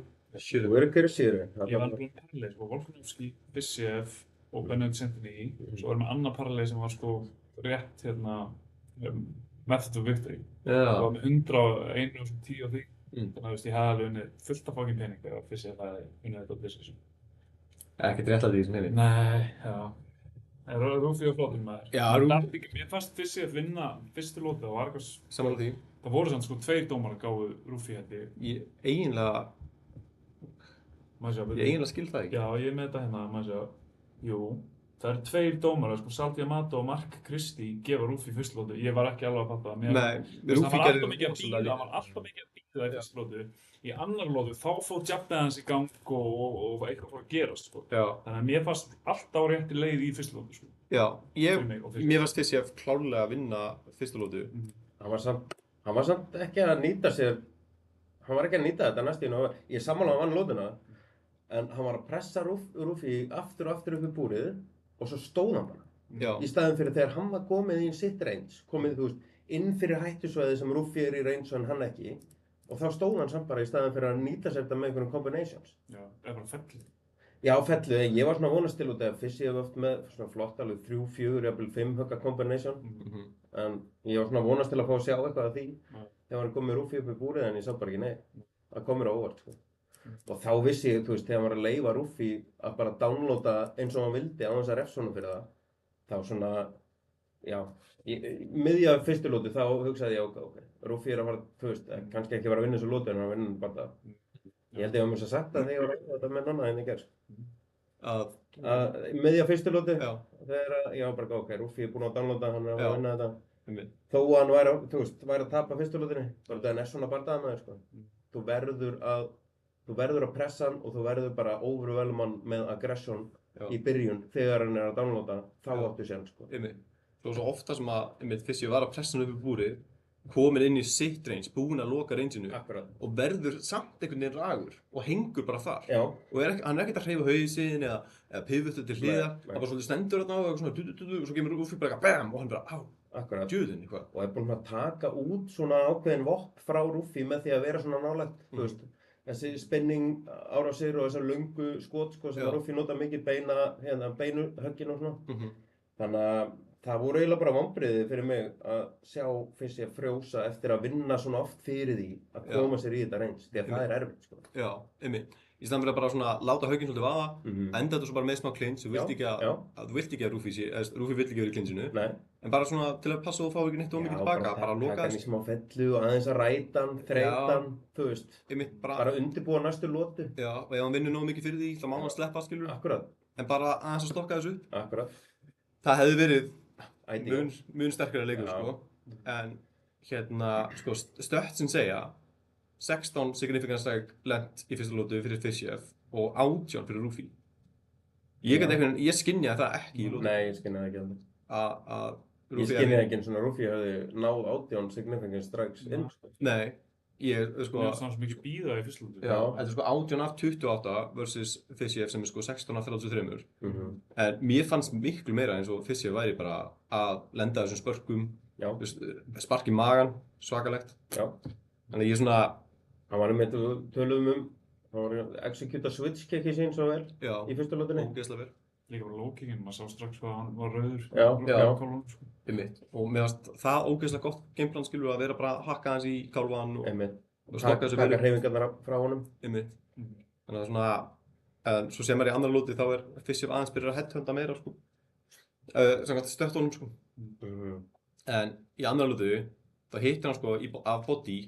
sýru? Verður hverju sýru? Ég var alveg perlið, sko, Volkanovski, Fiziev og Benedict Centini, svo erum við annar parallel sem var sko rétt Method of Victory. Það var með 101 og 10 á því. Þannig að ég hefði alveg unnið fullt af fucking pening þegar Fizzy hefði unnið þetta á Decision. Ekkert rétt að því sem hefði. Nei, já. Rúfi og flottur maður. Já, Mér fannst Fizzy að vinna fyrstu lótið og var eitthvað... Samanlega því. Það voru samt sko 2 dómarar gáfu Rúfi held ég. Ég eiginlega skil það ekki. Já, ég með þetta hérna, maður sjá. Jú, það eru 2 dómarar, sko Saldi Amato og Mark Christie gefa Rúfi fyrstu lótu. Ég var ekki alveg að fatta það. Nei, Rúfi gerði það var alltaf mikið að býða í fyrstu lótu. Í annar lótu, þá fór jabnið hans í gang og eitthvað fór að gerast, sko. Já. Þannig að mér fannst alltaf á rétti leið í fyrstu lótu, sko. Já, mér fannst Fizzy klárlega að vinna fyrstu lótu. Hann var samt ekki að nýta sér, hann var ekki að nýta þetta næstíðin og ég sammála hann vann lótuna. En hann var að pressa Rúfi aftur og aftur upp í búrið og svo stóð hann bara. Já. Í staðin fyrir þegar hann var komið í sitt range, komið inn fyrir hættusvæði sem Rúfi í range og hann ekki. Og þá stóð hann samt bara í staðin fyrir að nýta sér þetta með einhverjum combinations. Já, eða bara fellið. Já, fellið. Ég var svona vonast til út af Fizzy hefði oft með svona flott alveg 3, 4, jafnvel 5 högga combination. En ég var svona vonast til að fá að sjá eitthvað af því. Þegar hann kom með Rúfi upp í búrið en ég sá bara ekki nei. Það kom mér á óvart, sko. Og þá vissi ég, þegar hann var að leyfa Rúfi að bara downloada eins og hann vildi á þess að refsa honum fyrir það. Þá svona, já, miðja fyrstu lótu þá hugsaði ég ok, Rúfi að fara, kannski ekki vera að vinna þessu lótu en hann var að vinna bara það. Ég held ég var mér svo sagt það þegar ég var að vinna þetta með annað en ég gerst. Miðja fyrstu lótu, þegar ég var bara ok, Rúfi búinn að downloada, hann er að vinna þetta. Þó hann væri að tapa fyrstu lótunni, bara það er svona bardaðamaður, sko. Þú verður að pressa hann og þú verður bara að overwhelma hann með aggression í byrjun þegar hann er að downloada, þá áttu sér, sko. Svo ofta sem að Fizzy var að pressa hann upp í búrið, komin inn í sitt range, búinn að loka rangeinu og verður samt einhvern veginn ragur og hengur bara þar. Já. Og hann er ekkert að hreyfa hausinn eða pivotu til hliðar, hann bara svolítið stendur þarna og svona og svo kemur Rúfi bara BAM og hann bara á, djöðin eitthvað. Og er búinn að taka út svona ákveðin vopn frá Rúfi með því að vera svona nálægt, þessi spinning árásir og þessar löngu skot, sko, sem Rúfi nota mikið beinu höggin og svona. Þannig að það voru eiginlega bara vonbrigði fyrir mig að sjá Fizzy að frjósa eftir að vinna svona oft fyrir því að koma sér í þetta range, því að það er erfitt, sko. Já, í staðan fyrir að bara svona láta höggin svolítið vaða, enda þetta svo bara með smá clinch, þú vilt ekki að Rúfi vill ekki vera í clinchinu, en bara svona til að passa og fá ekki neitt ómikið tilbaka, bara loka taka hann í smá fellu og aðeins að ræta hann, þreyta hann, þú veist, bara undirbúa næstu lótu. Já, og ef hann vinnur nógu mikið fyrir því, þá má hann sleppa, skilur. Akkurat. En bara aðeins að stokka þessu. Akkurat. Það hefði verið mun sterkari leikur, sko. En sko, stötsin segja 16 significant strike lent í fyrsta lótu fyrir Fizzy og 18 fyrir Rúfi. Ég skynjaði það ekki í lótu. Nei, ég skynjaði ekki það. Ég skynjaði ekki eins og Rúfi hefði náð 18 significant strikes inn, sko. Nei, sko... Það er svona mikið bíða í fyrsta lótu. Já, þetta er sko 18 af 28 versus Fizzy sem er sko 16 af 33. En mér fannst miklu meira eins og Fizzy væri bara að lenda þessum spörkum, spark í magan, svakalegt. Já. Þannig ég svona... Hann var með töluðum hann var að executa switch kicki sín svo vel í fyrstu lótunni. Ógeðslega vel. Líka bara low-kickinn, maður sá strax hvað hann var rauður. Já. Og mér fannst það ógeðslega gott gameplan, skilur, að vera bara að hakka hans í kálvan og stokka þessu taka hreyfingarnar frá honum. Þannig að svona, svo sem í annar lóti þá er Fizzy aðeins byrjar að headhunta meira, sko. Samkvæmt stöttunum, sko. En í annar lóti, þá hittir hann sko af body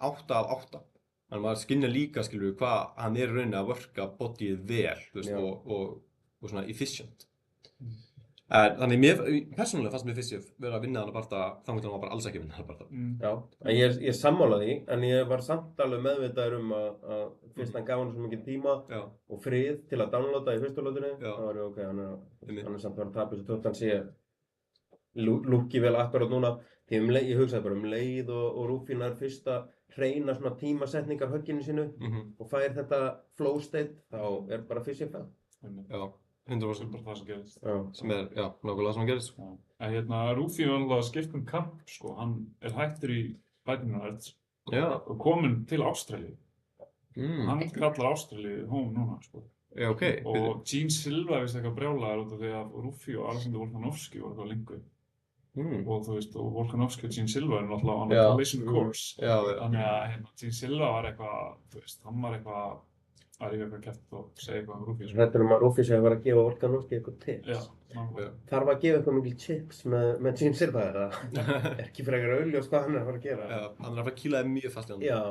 8 af 8. Þannig að maður skynja líka, skilur, hvað hann er í rauninni að worka bodyið vel, þú veist, og svona efficient. Þannig persónulega fannst mér Fizzy vera að vinna hann að barta, þannig að hann var bara alls ekki að vinna hann að barta. Já, en ég sammála því, en ég var samt alveg meðvitaður að fyrst hann gaf hann svo mikið tíma og frið til að downloada í fyrstu lótunni, þá var ég ok, hann er samt að vera að tapa þessu tótt, hann sé lúkki vel akkurat núna. Því ég hugsaði bara leið og Rúfi nær fyrst að hreina svona tímasetningar högginu sínu og fær þetta flow state, þá er bara Fizzy fæð. Já, 100% bara það sem gerist. Sem er, nákvæmlega það sem gerist. En Rúfi var alveg að skipta kamp, sko. Hann er hættur í Fighting Arts og kominn til Ástralíu. Hann kallar Ástralíu home núna, sko. Já, ok. Og Gene Silva vissi eitthvað brjálaður út af því að Rúfí og Alexander Volkanovski voru eitthvað lengur. Og þú veist, og Volkanovski og Gene Silva náttúrulega on a collision course. Þannig að Gene Silva var eitthvað, þú veist, hann var eitthvað að rífa eitthvað kæft og segja eitthvað Rúfí. Þetta að Rúfí sé að vera að gefa Volkanovski eitthvað tips. Já. Þarf að gefa eitthvað mikil chips með Gene Silva eða? Ekki frekar auðljós hvað hann að fara að gera. Já, hann að fara að kýla þig mjög fast í hann. Já,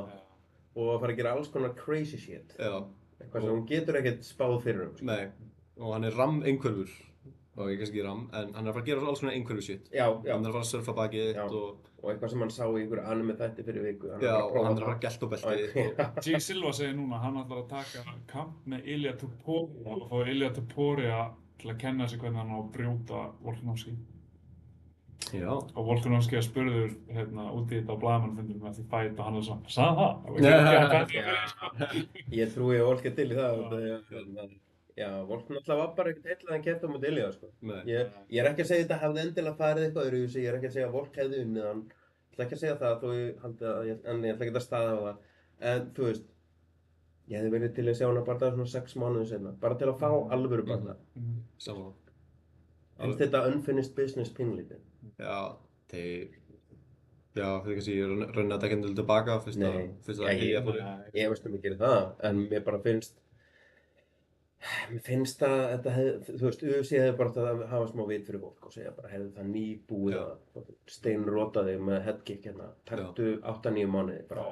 og að fara að gera alls konar crazy shit. Já. Eitthvað sem hún getur ekkert spáð fyrir Nei, og hann RAM-einhverfur. Og ég kannski ekki RAM, en hann að fara að gera alls konar einhverfu shit. Já. Hann að fara að surfa bakið þitt og eitthvað sem hann sá í einhverju anime þætti fyrir viku. Já, og hann að fara að gelta á belti. Gene Silva segir núna að hann ætlar að taka kamp með Ilia Topuria og fá Ilia Topuria til að kenna sig hvernig hann á að brjóta Volkanovski. Já. Og Volkanovski spurður út í þetta á blaðamannafundinum með því fæt og hann var svona, sagði það? Ég trúi að Volk til í það. Já, Volk náttúrulega var bara ekkert heillað en keppt á móti Ilja, sko. Ég er ekki að segja þetta hefði endilega farið eitthvað öðruvísi, ég er ekki að segja að Volk hefði unnið hann. Ég ætla ekki að segja það, en ég ætla ekki að staða á það. En þú veist, ég hefði verið til að sjá hana bara svona 6 mánuðum seinna, bara til að fá alvöru barða. Saman. En þetta unfinished business pínlítið. Já, fyrir kannski raunna þetta ekki endur tilbaka fyrst að Ilja fór í. Ég veist ekki gera það, en mér bara Mér finnst að þetta hefði, þú veist, UFC hefði bara að hafa smá vit fyrir Volk og segja bara hefði það nýbúið að steinrota þig með headkick hérna, taktu 8-9 mánuði bara,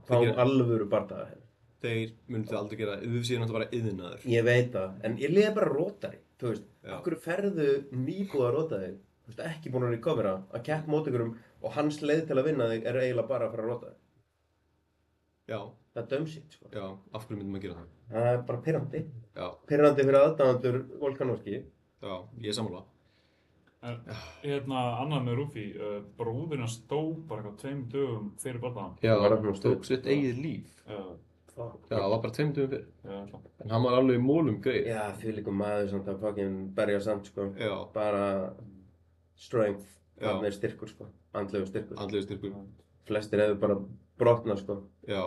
fáum alvöru bardaga hérna. Þeir myndu aldrei gera, UFC er náttúrulega bara iðnaður. Ég veit það, en ég liði bara rótari, þú veist, okkur ferðu nýbúið að rota þig, þú veist, ekki búin að recovera, að kepp mót ykkurum og hans leið til að vinna þig er eiginlega bara að fara að rota þig. Já. Það er dumb shit, sko. Já, af hverju myndum að gera það? Það er bara pirrandi. Já. Pirrandi fyrir aðdáendur Volkanovski. Já, ég er sammála. Annað með Rúfí, bróðirinn stó bara eitthvað 2 dögum fyrir bardagann. Já, hann tók sitt eigið líf. Já, það var bara 2 dögum fyrir. En hann var alveg í mólum greið. Já, þvílíkur maður samt að fucking berja samt, sko. Já. Bara strength, það er styrkur, sko. Andlegur styrkur. Andlegur styrkur. Flestir hefur bara brotnað, sko. Já,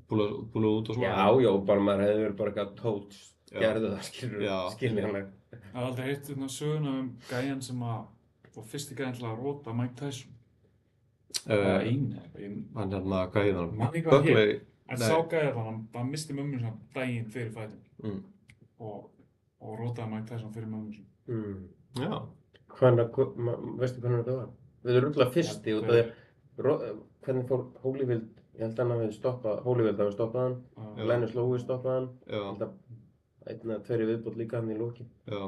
púlað út og svona. Já, bara maður hefur verið bara eitthvað tóts, gerðu það, skiljanlega. Það er aldrei heitt söguna gæjan sem og fyrsti gæjan til að rota Mike Tyson. Hann hvað heit hann? Man ekki hvað hér. En sá gæjan hann misti mömmu sinna daginn fyrir fætinn. Og rotaði Mike Tyson fyrir mömmu sinna. Já. Veistu hvernig þetta var? Við erum rúglega fyrsti út af því hvernig fór Holyfield, ég held að hann hafi stoppað, Holyfield hafi stoppað hann, Lennox Lewis stoppað hann, ég held að 1 eða 2 viðbót líka hann í lokin. Já,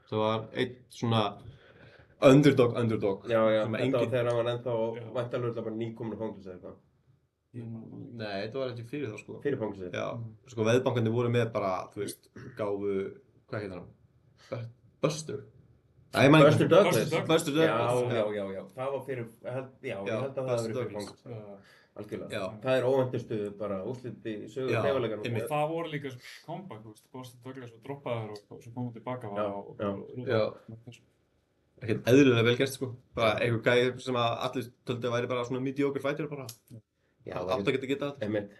það var einn svona underdog. Já, þetta var þegar hann var ennþá væntanlega bara nýkominn á fangelsið eða eitthvað. Nei, þetta var ekki fyrir þá, sko. Fyrir fangelsið? Já, sko veðbankandi voru með bara, þú veist, gáfu, hvað heitir hann? Buster Douglas. Já, það var fyrir, ég held að það hafi verið fyrir fangelsið. Algjörlega. Það er óvæntustu bara úrslit í sögu hreyfanleikanum. Og það voru líka comeback, þú veist, Buster Douglas var droppaður og svo komum tilbaka Ekkert eðlilega vel gert, sko. Bara einhver gæi sem allir töldu að væri bara svona mediocre fighter bara. Það átti að geta þetta. Einmitt.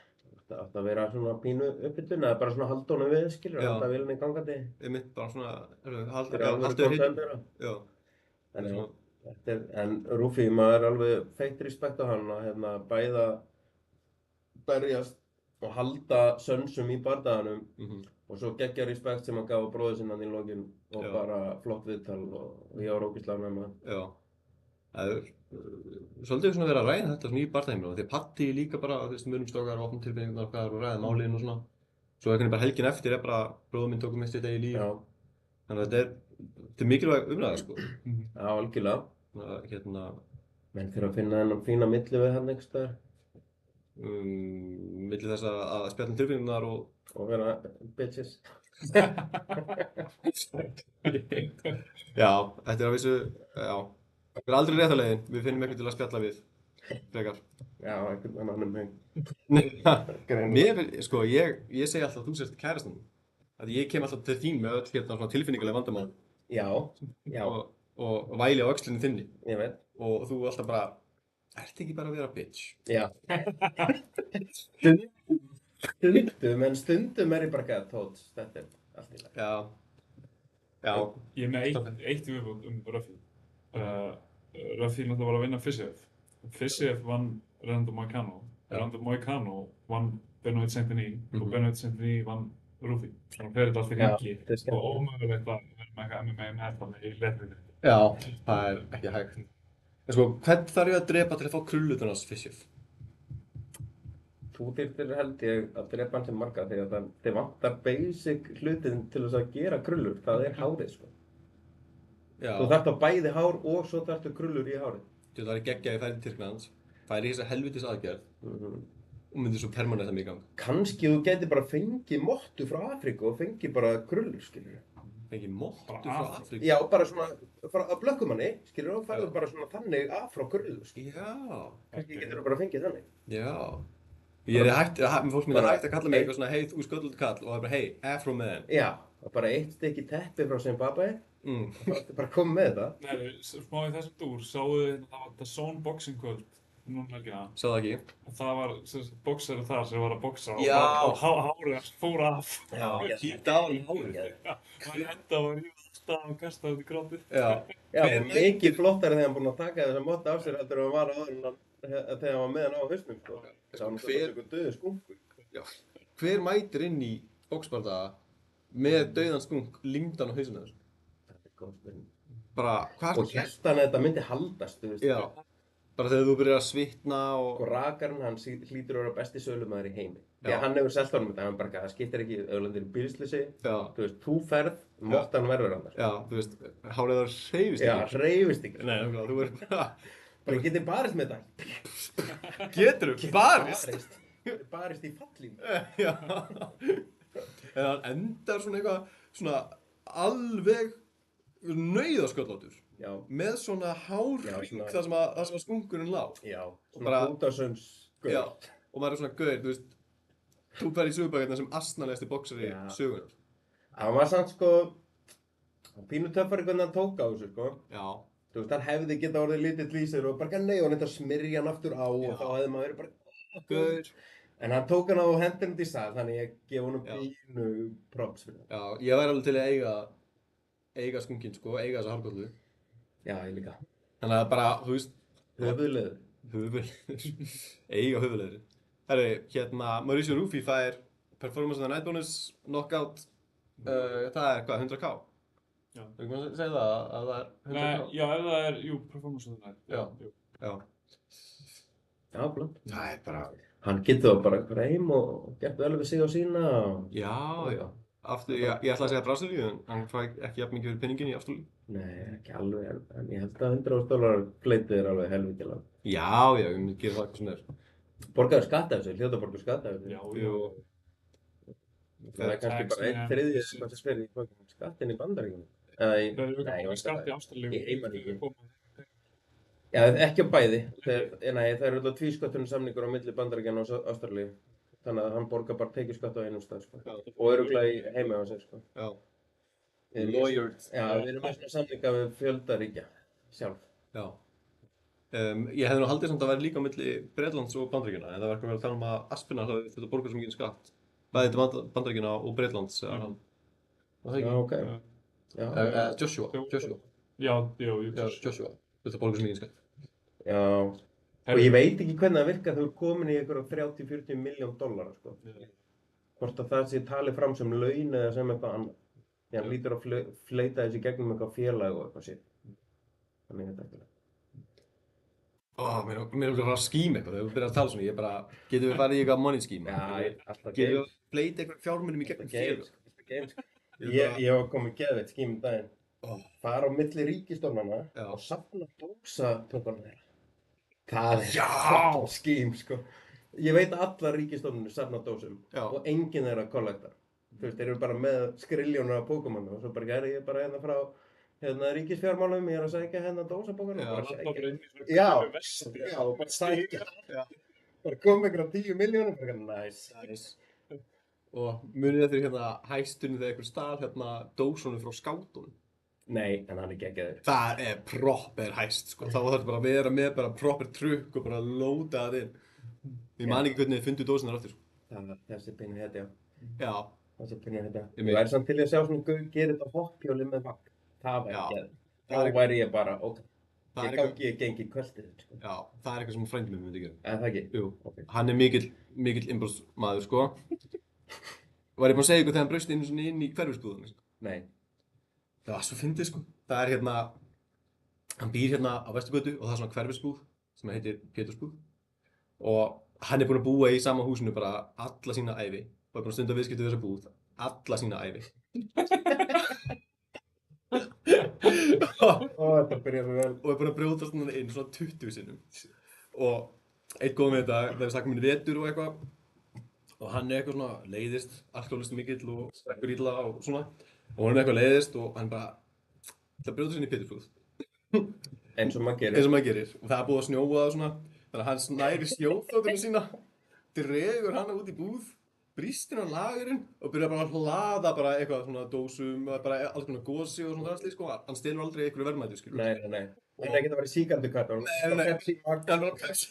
Það átti að vera svona pínu uppbytun eða bara svona haldónu við, skilur, að halda vélinni gangandi. Einmitt, bara svona haldur hitt. Já. En Rúfí, maður er alveg feitt respekt á hann að bæða berjast og halda sönsum í bardaganum og svo geggja respekt sem hann gaf á bróður sinna í lokin og bara flott viðtal og ég var ógeðslega ánægður með það. Já, það er svolítið svona verið að ræða þetta svona í bardaheimilum því að Patti líka bara, þú veist, munumstokar og opnum tilfinningarnar okkar og ræða málin og svona. Svo einhvern veginn bara helgin eftir bara bróður minn tók mitt sitt eigið líf. Þannig að þetta er mikilvæg umræða, sko. Já, algjörlega. Menn þurfa að finna þennan fína milli við hann einhvers staðar. Milli þess að spjalla tilfinningarnar og vera bitches. Já, þetta er að vissu, já. Það er aldrei rétta leiðin, við finnum eitthvað til að spjalla við, frekar. Já, einhvern annan megin. Sko, ég segi alltaf að þú sért kærastan. Ég kem alltaf til þín með öll svona tilfinningalega vandamál. Já. Og væli á öxlinni þinni. Ég veit. Og þú alltaf bara, ert ekki bara að vera bitch? Já. En stundum ég bara ekki að tóts, þetta allt í lagi. Já. Ég með eitt viðbútt Ruffy. Ruffy náttúrulega var að vinna Fisher. Fisher vann Renato Moicano. Renato Moicano vann Benoit Saint-Denis og Benoit Saint-Denis vann Ruffy. Þannig fer þetta allt í hringi og ómögulegt að vera með eitthvað MMA með þetta í letriðinu. Já, það ekki hægt. En sko, hvern þarf ég að drepa til að fá krullutan hans Fisher? Þú þyrftir held ég að drepa hann sem marga því að það vantar basic hlutin til þess að gera krullur, það hárið sko. Já. Þú þarft á bæði hár og svo þarftu krullur í hárið. Það er geggjað í færi Tyrklands, færi í þessa helvitis aðgerð og myndir svo permanent það mig í gang. Kannski þú gæti bara fengið mottu frá Afríku og fengið bara krullur, skilur. Fengið mottu frá Afríku? Já, bara svona frá blökkumanni, skilur, og færðu bara svona þannig afrá krullur, skilur. Já. Kannski getur þú bara fengið þannig. Já. Ég fólk myndi hægt að kalla mig eitthvað svona hey, þú sköllulegt kall og það er bara hey, Afro man. Já, og bara eitt stykki teppi frá Zimbabwe og bara komið með þetta. Nei, smá í þessum dúr, sáðu þið það var The Zone Boxing kvöld núna helgina. Sá það ekki? Og það var boxari þar sem var að boxa og hárið fór af. Já, hýta á hann hárið. Já, hann enda og rífði stað og kastaði út í grótið. Já, mikið flottari þegar hann búinn að taka þessa motta af sér heldur en hann var áður þegar hann var með hann á hausnum sko. Það var náttúrulega eitthvað döðu skunkur. Já. Hver mætir inn í boxbardaga með dauðan skunk límdan á hausinu þess? Þetta góð spurning. Bara, hvað og hélt hann að þetta myndi haldast, þú veist. Já. Bara þegar þú byrjar að svitna og rakarinn hans hlýtur að vera besti sölumæður í heimi. Já, hann hefur selt honum þetta, hann bara, það skiptir ekki auðlendir í bílsleysi. Já. Þú veist, þú ferð, mottan verður hann þar. Já, þú veist, hárið þar hreyfist ekki. Já, hreyfist ekki. Nei, þú ert bara getið barist með þetta. Geturðu barist? Barist í fallínu. Já. Eða hann endar svona eitthvað, svona alveg nauðasköllóttur. Já. Með svona hárring þar sem að skunkurinn lá. Já, svona bútasönsgöð. Já, og maður er svona gauð, þú veist, þú fær í sögubækirna sem asnalegasti boxari sögunar. Hann var samt sko, pínu töffari hvernig hann tók á þessu sko. Já. Þú veist, hann hefði getað orðið lítill í sér og bara nei, og hann þetta smyrja hann aftur á og þá hefði maður verið bara gauður. En hann tók hann á og hendi hann í stað, þannig ég gef honum pínu props fyrir það. Já, ég væri alveg til að eiga skunkinn sko, eiga þessa hárkollu. Já, ég líka. Þannig að bara, þú veist... Höfuðleður. Eiga höfuðleður. Herri, Mauricio Ruffi fær Performance of the Night bonus, knockout, það er hvað, 100k? Já. Þú ekki maður að segja það að það er 100k? Nei, já, ef það er, Performance of the Night. Já. Já, blönd. Það er bara... Hann getur bara heim og gert vel við sig á sína. Já. Aftur, ég ætla að segja Brasilíu, en hann fær ekki jafn mikið fyrir penningin í Ástralíu. Nei, ekki alveg, en ég held að $100.000 fleitið er alveg helvítilega. Já, ég myndi gera það eitthvað svona þér. Borgaðu skatt af þessu, hljóta borgaðu skatt af þessu. Já. Það er kannski bara 1/3 sem þetta spyrir í skattinn í Bandaríkjunum. Nei, ég var skatt í Ástralíu. Í heimaríkjunum. Já, ekki á bæði. Það eru alltaf tvískattunum samningur á milli Bandaríkjanna og Ástralíu. Þannig að hann borgar bara tekjuskatt á einum stað, sko. Og örugglega í heima á sig, sko. Já. Lawyered. Já, við erum með svona samninga við fjölda ríkja, sjálf. Já. Ég hefði nú haldið samt að vera líka á milli Bretlands og Bandaríkjanna, en það var eitthvað að tala að Aspinall hafði þetta borgar svo mikið skatt. Bæði til Bandaríkjanna og Bretlands, eða hann. Var það ekki? Já, ok. Joshua. Já, Joshua. Þetta borgar svo mikið skatt. Já. Og ég veit ekki hvernig það virkar þegar þú komin í einhverjum $30-40 milljón, sko. Hvort að það sé talið fram sem laun eða sem eitthvað annað. Því hann lítur að fleita þessi gegnum eitthvað félag og eitthvað sér. Þannig þetta ekki. Mér er að fara að skíma eitthvað þegar þú byrjar að tala svona. Ég bara, getum við farið í eitthvað money scheme? Já, alltaf getum við að fleita eitthvað fjármunum í gegnum félag? Ég var komið geðveitt skím daginn. Fara á milli ríkisstofnana og safna dósatökunum þeirra. Það er skím, sko. Ég veit að allar ríkisstofnunir safna dósum og enginn þeirra kollektar. Þú veist, þeir eru bara með skriljónur af Pokémon og svo bara ég bara hérna frá ríkisfjármálum, ég er að sækja hérna dósabókar og bara sækja. Já, bara sækja. Bara koma einhverja 10 milljónum, bara næs. Og munið þér hérna hæstunni þegar einhver stað dósunum frá skátunum? Nei, en hann er geggjaður. Það er proper hæst, sko. Þá þarf bara að vera með bara proper trukk og bara lóta það inn. Ég man ekki hvernig þið fundu dósunar aftur, sko. Þessi pínu hetja. Já. Þessi pínu hetja. Þú væri samt til að sjá svona Gaur gera þetta hoppjóli með vagn. Það væri geðveikt. Þá væri ég bara, ok. Ég gengi kvöldið, sko. Já, það er eitthvað sem frændi minn myndi gera. En það ekki? Jú. Okay. Hann er mikill innbrotsmaður, sko. Var ég búinn að segja ykkur þegar hann braust inn í hverfisbúðunni, sko? Nei. Það var svo fyndið, sko. Það er hérna, hann býr hérna á Vesturgötu og það er svona hverfisbúð sem heitir Pétursbúð. Og hann er búinn að búa í sama húsinu bara alla sína ævi. Og er búinn að stunda viðskipti við þessa búð alla sína ævi. Þetta byrjaði vel. Og er búinn að brjótast hann inn svona 20 sinnum. Og eitt góð með þetta, þegar við snakkum inn í vetur og eitthvað. Og hann er eitthvað svona leiðist, alkohólist mikill og drekkur illa og svona. Og hann er eitthvað leiðist og hann bara, það brjótast inn í Pétursbúð. Eins og maður gerir. Og það er búið að snjóa og svona. Þannig að hann snæri snjóþóttunum sína, dregur hana út í búð, brýst inn á lagerinn og byrjar bara að hlaða bara eitthvað svona dósum, bara alls konar gosi og svona drasli, sko. Hann stelur aldrei einhverju verðmæti, skilur. Nei. Hann er ekkert að vera sígandi kvært. Hann er bara Pepsi.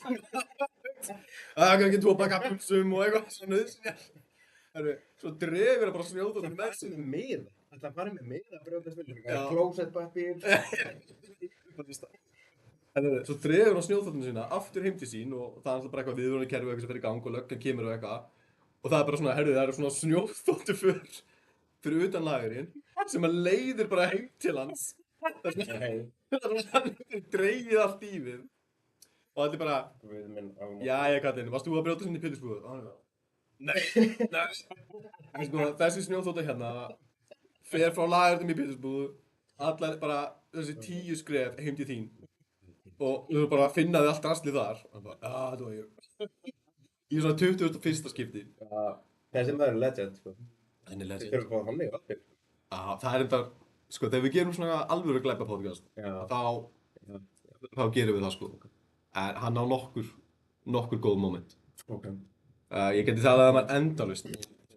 Það er ekki 2 pakka pulsum og eitthvað svona nauðsynjar. Svo dregur hann bara snjóþóttunum með sig. Miða? Ætla að fara með miða að brjóta smilur. Klósettpappír. Svo dregur hann snjóþóttunum sína aftur heim til sín og það er alltaf bara eitthvað viðvörunarkerfi og eitthvað sem fer í gang og löggan kemur og eitthvað. Og það er bara svona, það eru svona snjóþóttuför fyrir utan lagerinn sem að leiðir bara heim til hans. Það er svona hann dreigið allt í við. Og allir bara, jæja kallinn, varst þú að brjóta sinni í Pétursbúð? Nei. Þessi snjóþótta hérna fer frá lagernum í Pétursbúð, allar bara þessi 10 skref heim til þín. Og þú bara finnaði allt raslið þar. Og hann bara, þetta var ég. Í svona 21. skipti. Þessi maður er legend, sko. Hann er legend. Við þurfum að fá hann í allir. Það er enda, sko, þegar við gerum svona alvöru glæpa podcast, þá gerum við það, sko. En hann á nokkur góð moment. Okay. Ég geti það að hann var endalaust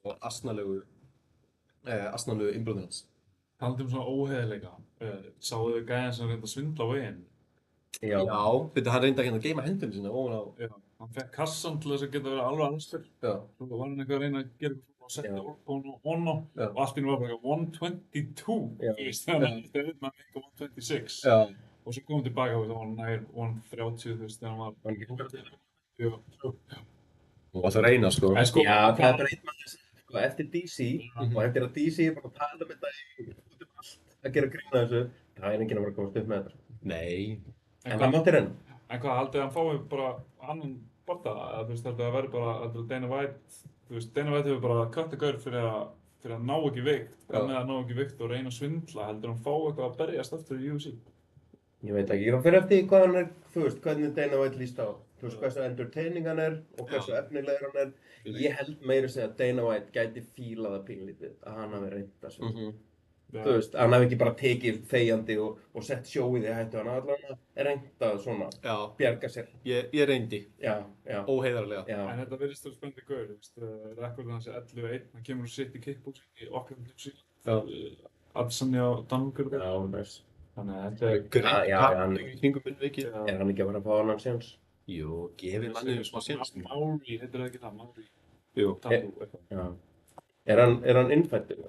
og asnalegu innbrotið hans. Talandi svona óheiðarleika. Sáðu þið gæjan sem reynda að svindla á veginn? Já, betur hann reyndi að geima hendunum sína ofan á. Já, hann fekk kassan til þess að geta verið alveg allsfyrr. Já. Svo var hann eitthvað að reyna að gera eitthvað og setja on og allt í nú var bara eitthvað 122. Þannig að þetta er með eitthvað 126. Já. Og svo kom hann tilbaka og það var nær 130 þegar hann var ekki. Já. Og það reyna, sko. Já, það er bara einn maður sko, eftir DC og eftir að DC er bara að tala með þetta út allt að gera grín að þessu, það er enginn að vera að komast upp með þetta. Nei. En það mátti reyna. En hvað, haldið hann fái bara annan bardaga? Þú veist, þetta verður bara, þetta er Dana White, þú veist, Dana White hefur bara kött gaur fyrir að ná ekki veikt, með að ná ekki veikt og reyna að svindla, heldur hann fá eitthvað að berjast aftur í UFC? Ég veit ekki, ég fyrir eftir hvað hann er, þú veist, hvernig Dana White líst á. Þú veist, hversu entertaining hann er og hversu efnilegur hann er. Ég held meira að segja að Dana White gæti fílað að pínlítið að hann hafi reynt að svindla. Þú veist, hann hefði ekki bara tekið þegjandi og sett sjóið í hættu, hann allavega reynt að svona bjarga sér. Ég reyndi. Já. Óheiðarlega. Já. En þetta virðist að vera spennandi gaur, þú veist, rekordið hans er 11-1, hann kemur og sitt í kickboxing í Auckland FC. Adesanya á Danmörku. Já, næst. Þannig að þetta er... hann er kringum minnveikið. Er hann ekki að fara að fá annan séns? Jú, gefið mannið smá séns. Mári, heitir það ekki það, Mári? Jú. Já. Er hann innfættur?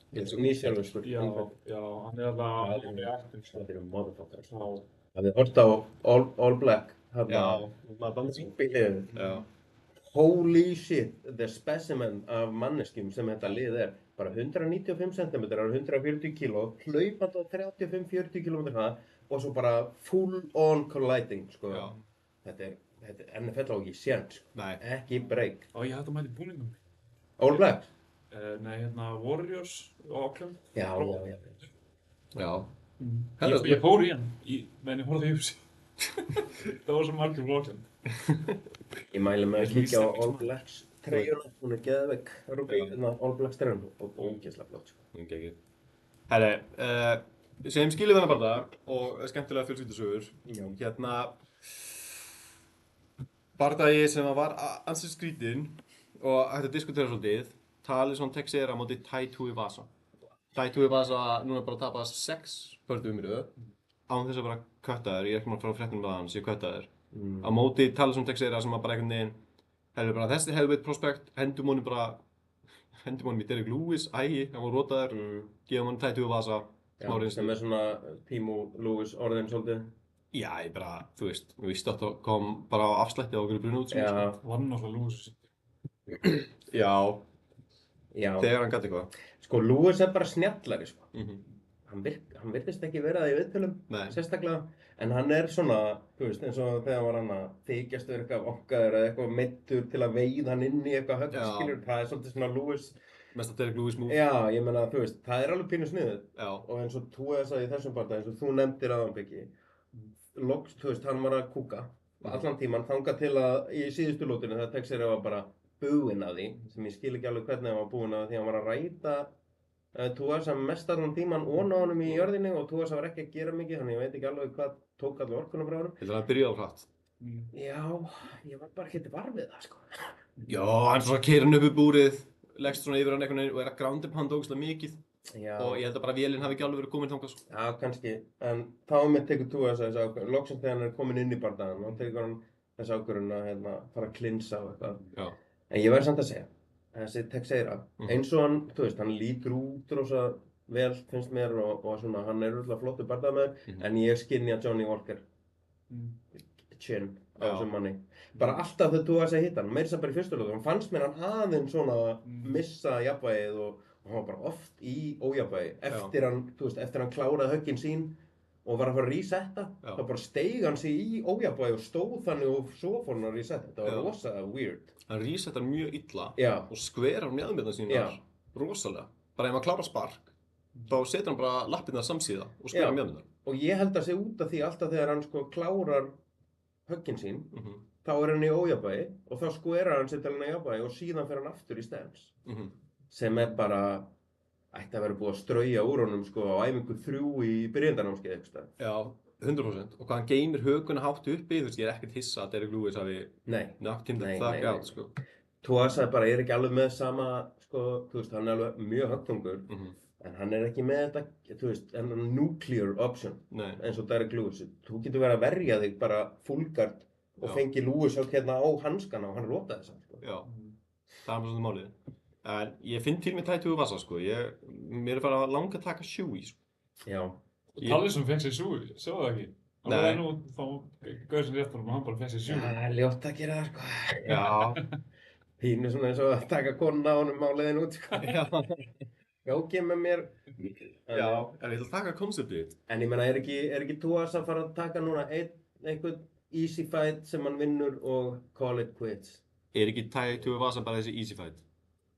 Nýsjálfur Já, hann er alltaf í ættum. Það eru motherfuckers. Það við hort á All Black. Já, maður bandið bílið. Já. Holy shit, the specimen af manneskjum sem þetta lið er. Bara 195 cm, 140 kg, hlaupandi á 35-40 km hraða og svo bara full on colliding, sko. Já. Þetta er NFL á ekki séns, sko. Nei. Ekki break. Ég hætti að mæta í búningum. All Black? Nei, hérna Warriors og Auckland. Já. Ég fór í hann, meðan ég horfði í UFC. Það var svo margir frá Auckland. Ég mæli með að kíkja á All Blacks treyjuna, hún er geðveik, All Blacks treyjuna og ógeðslega flott, sko. Hún geggjuð. Herri, segjum skilið þennan bardaga og skemmtilega fjölskyldusögur. Hérna, bardagi sem var ansið skrítinn og hægt að diskutera svolítið. Talisson Texeira móti Tai Tuivasa. Tai Tuivasa núna bara tapað 6 bördum í röð án þess að vera köttaður, ég er ekki maður frá fréttum með hann, sé köttaður. Á móti Talisson Texeira sem var bara einhvern veginn Það bara þessi heavyweight prospect, hendum honum í Derrick Lewis, hann var rotaður, gefum honum Taito Vasa, smá reynslu. Sem svona Timo Lewis orðin svolítið. Já, þú veist, við vistum að það kom bara á afslætti á okkur bruna út. Já. Vann alltaf Lewis. Já. Þegar hann gæti eitthvað. Sko, Lewis bara snjallari, sko. Hann virtist ekki vera það í viðtölum, sérstaklega. En hann svona, þú veist, eins og þegar var hann að þykjast verið eitthvað vankaður eða eitthvað meiddur til að veiða hann inn í eitthvað högg, skilur. Það svolítið svona Lewis. Mest að Derrick Lewis move. Já, ég meina, þú veist, það alveg pínu sniðugt. Og eins og Tuivasa í þessum bardaga, eins og þú nefndir aðan Biggi. Loks, þú veist, hann var að kúka allan tíman, þangað til að í síðustu lótinu það Teixeira var bara búinn að því, sem ég skil ekki alveg hvernig hann var búinn að því hann var að ræta Tuivasa mestarinn tíman ofan á honum í jörðinni og Tuivasa var ekki að gera mikið, þannig ég veit ekki alveg hvað tók allir orkunum frá honum. Heldur hann að byrja á hratt? Já, ég var bara ekki var við það, sko. Já, hann svona keyrir hann upp í búrið, leggst svona yfir hann einhvern veginn og að ground and pound ógeðslega mikið. Já. Og ég held að bara vélinn hafi ekki alveg verið komin þangað, sko. Já, kannski, en þá tekur Tuivasa þessi ákvörðun, loksins þegar hann komin inn í bardagann, þá tekur hann þessi ákvörðun að fara að klinsa og eitthvað. Já. En ég verð samt að segja, þessi Teixeira, eins og hann, þú veist, hann lítur út rosa vel, finnst mér, og svona, hann örugglega flottur bardagamaður, en ég skynja Johnny Walker chin á þessum manni. Bara alltaf þegar Tuivasa hitt hann, meira sem bara í fyrstu lótu, hann fannst mér hann aðeins svona missa jafnvægið og hann var bara oft í ójafnvægi eftir hann kláraði höggin sín og var að fara að resetta, þá bara steig hann sig í ójafnvægi og stóð þannig og svo fór hann að resetta. Þetta var rosalega weird. Hann resettar mjög illa og skverar mjöðmyrna sínar rosalega. Bara ef hann klárar spark, þá setur hann bara lappirnar samsíða og skverar mjöðmyrnar. Og ég held að sé út af því alltaf þegar hann klárar höggin sín, þá hann í ójafnvægi og þá skverar hann sig til hann í jafnvægi og síðan fer hann aftur í stance. Sem bara ætti að vera búið að strauja úr honum á æfingu 3 í byrjendanámskeið eitthvað. Já, 100%. Og hvað hann geymir hökuna hátt uppi, þú veist, ég ekkert hissa að Derrick Lewis hafi nögt hinn þetta þakka át, sko. Tuivasa bara ekki alveg með sama, þú veist, hann alveg mjög högtungur, en hann ekki með þetta, þú veist, nuclear option, eins og Derrick Lewis. Þú getur verið að verja þig bara fullgard og fengi Lewis á hanskana og hann rótaði þess, sko. Já, það er svolítið málið. En ég finn til með Taito Vasa, sko. Mér farið að langa að taka Shui, sko. Já. Tallisson fengt sér Shui, sjáðu það ekki? Nei. Hann var nú þá gauð sem rétt og hann bara fengt sér Shui. Það ljótt að gera það, sko. Já. Pínu svona eins og að taka konuna á honum á leiðin út, sko. Já. Gákið með mér. Já, en ég ætla að taka konceptið. En ég meina, er ekki Tuivasa að fara að taka núna einhvern easy fight sem hann vinnur og call it quits? Er ekki Taito Vasa bara þessi easy fight?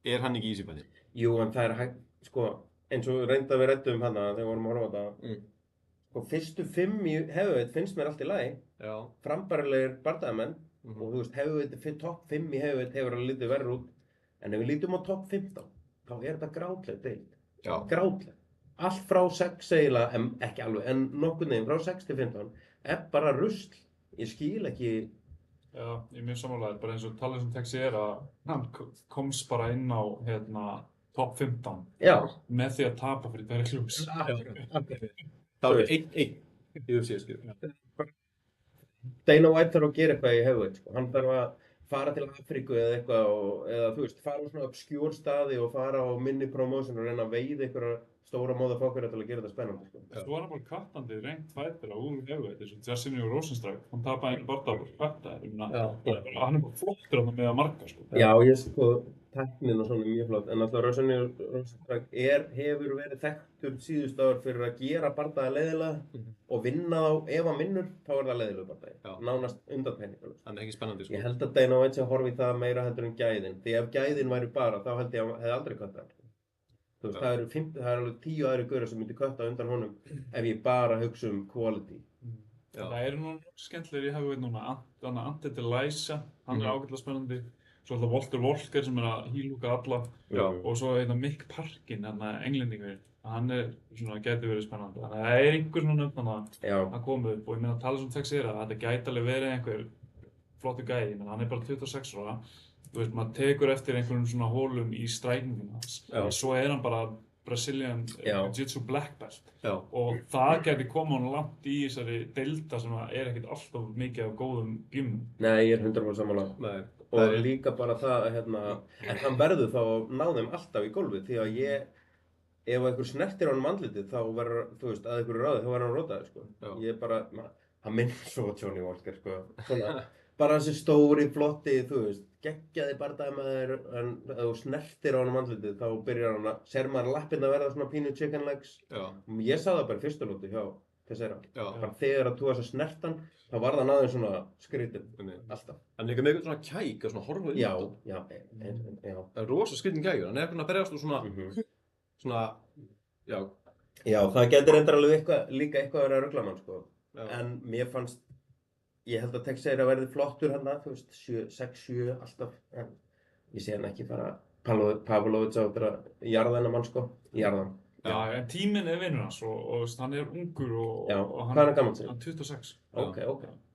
Er hann ekki easy fighter? Jú, en það hægt, sko, eins og reynda við ræddum hana þegar við vorum að horfa á þetta. Sko, fyrstu 5 í heavyweight finnst mér allt í lagi. Já. Frambærilegir bardagamenn. Og þú veist, heavyweight, topp 5 í heavyweight hefur alveg litið verður út. En ef við lítum á topp 15, þá þetta grátleg deild. Já. Grátleg. Allt frá 6 eiginlega, ekki alveg, en nokkurn veginn frá 6 til 15, bara rusl. Ég skil ekki. Já, ég er mjög sammálaður, bara eins og Tallisson Teixeira, hann komst bara inn á topp 15 með því að tapa fyrir Derrick Lewis. Það var 1-1 í UFC, skilur. Dana White þarf að gera eitthvað í heavyweight, sko. Hann þarf að fara til Afríku eða eitthvað, eða þú veist, fara á svona obskjúr staði og fara á minni promotion og reyna að veiða einhverja stóra motherfuckera til að gera þetta spennandi, sko. Svo var hann bara kattandi reynt fættir á úr heavyweight, eins og Jairzinho Rozenstruik, hann tapaði einu bardagur kattaði, hann bara flottur með að marga, sko. Já, tæknin og svona mjög flott, en alltaf Jairzinho Rozenstruik hefur verið þekktur síðustu ár fyrir að gera bardaga leiðilega og vinna þá, ef hann vinnur, þá það leiðilega bardagi, nánast undantekningarlaust. Hann ekki spennandi, sko. Ég held að Dana White sé að horfa í það meira heldur en gæðin, því ef gæðin væri bara, þá held ég að hann hefði aldrei kattað hann. Þú veist, það er alveg 10 aðri gaurar sem myndi kötta undan honum ef ég bara hugsa quality. Það nú skemmtilegir í heavyweight núna, Ante Delija, hann ágætlega spennandi. Svo alltaf Walter Walker sem að hílúka alla. Og svo Mick Parkin, englendingur, hann svona gæti verið spennandi. Þannig að það einhver svona nöfn að koma upp og ég meina að Tallisson Teixeira, þetta gæti alveg verið einhver flottu gæi, menn hann bara 26 ára. Þú veist, maður tekur eftir einhverjum svona hólum í strækingum hans. Svo hann bara Brazilian Jiu-Jitsu black belt. Og það gæti koma hann langt í þessari deilda sem ekkert alltaf mikið af góðum gymum. Nei, ég 100% sammála. og líka bara það en hann verður þá að ná þeim alltaf í gólfið því að ef einhver snertir á hann andlitið þá verður, þú veist, að einhverju ráði þá verður hann rótaður, sko. Ég bara, hann minnir svo Johnny Walker, sko. Svona, bara þessi stóri, flotti, þú veist, geggjaði bardagamaður, en ef þú snertir á hann andlitið þá byrjar hann að, sér maður lappirna að verða svona pínu chicken legs. Ég sá það bara í fyrsta lóti hjá Teixeira. Bara þegar að þú varst að snert hann, þá var það aðeins svona skrítinn, alltaf. Hann er líka með eitthvað svona kæk og svona horfa inn á þetta. Já. Það er rosa skrítinn kækur, hann er eitthvað að berjast og svona, Já, það getur reyndar alveg líka eitthvað að vera ruglamann, sko. En mér fannst, ég held að Teixeira verði flottur hann, þú veist, 6-7 alltaf, en ég sé hann ekki fara Pavlovic á þetta jarðana mann, sko, jarðan. Já, en tíminn er vinnur hans og hann er ungur og hann er gamall sér? Hann er 26. Ok.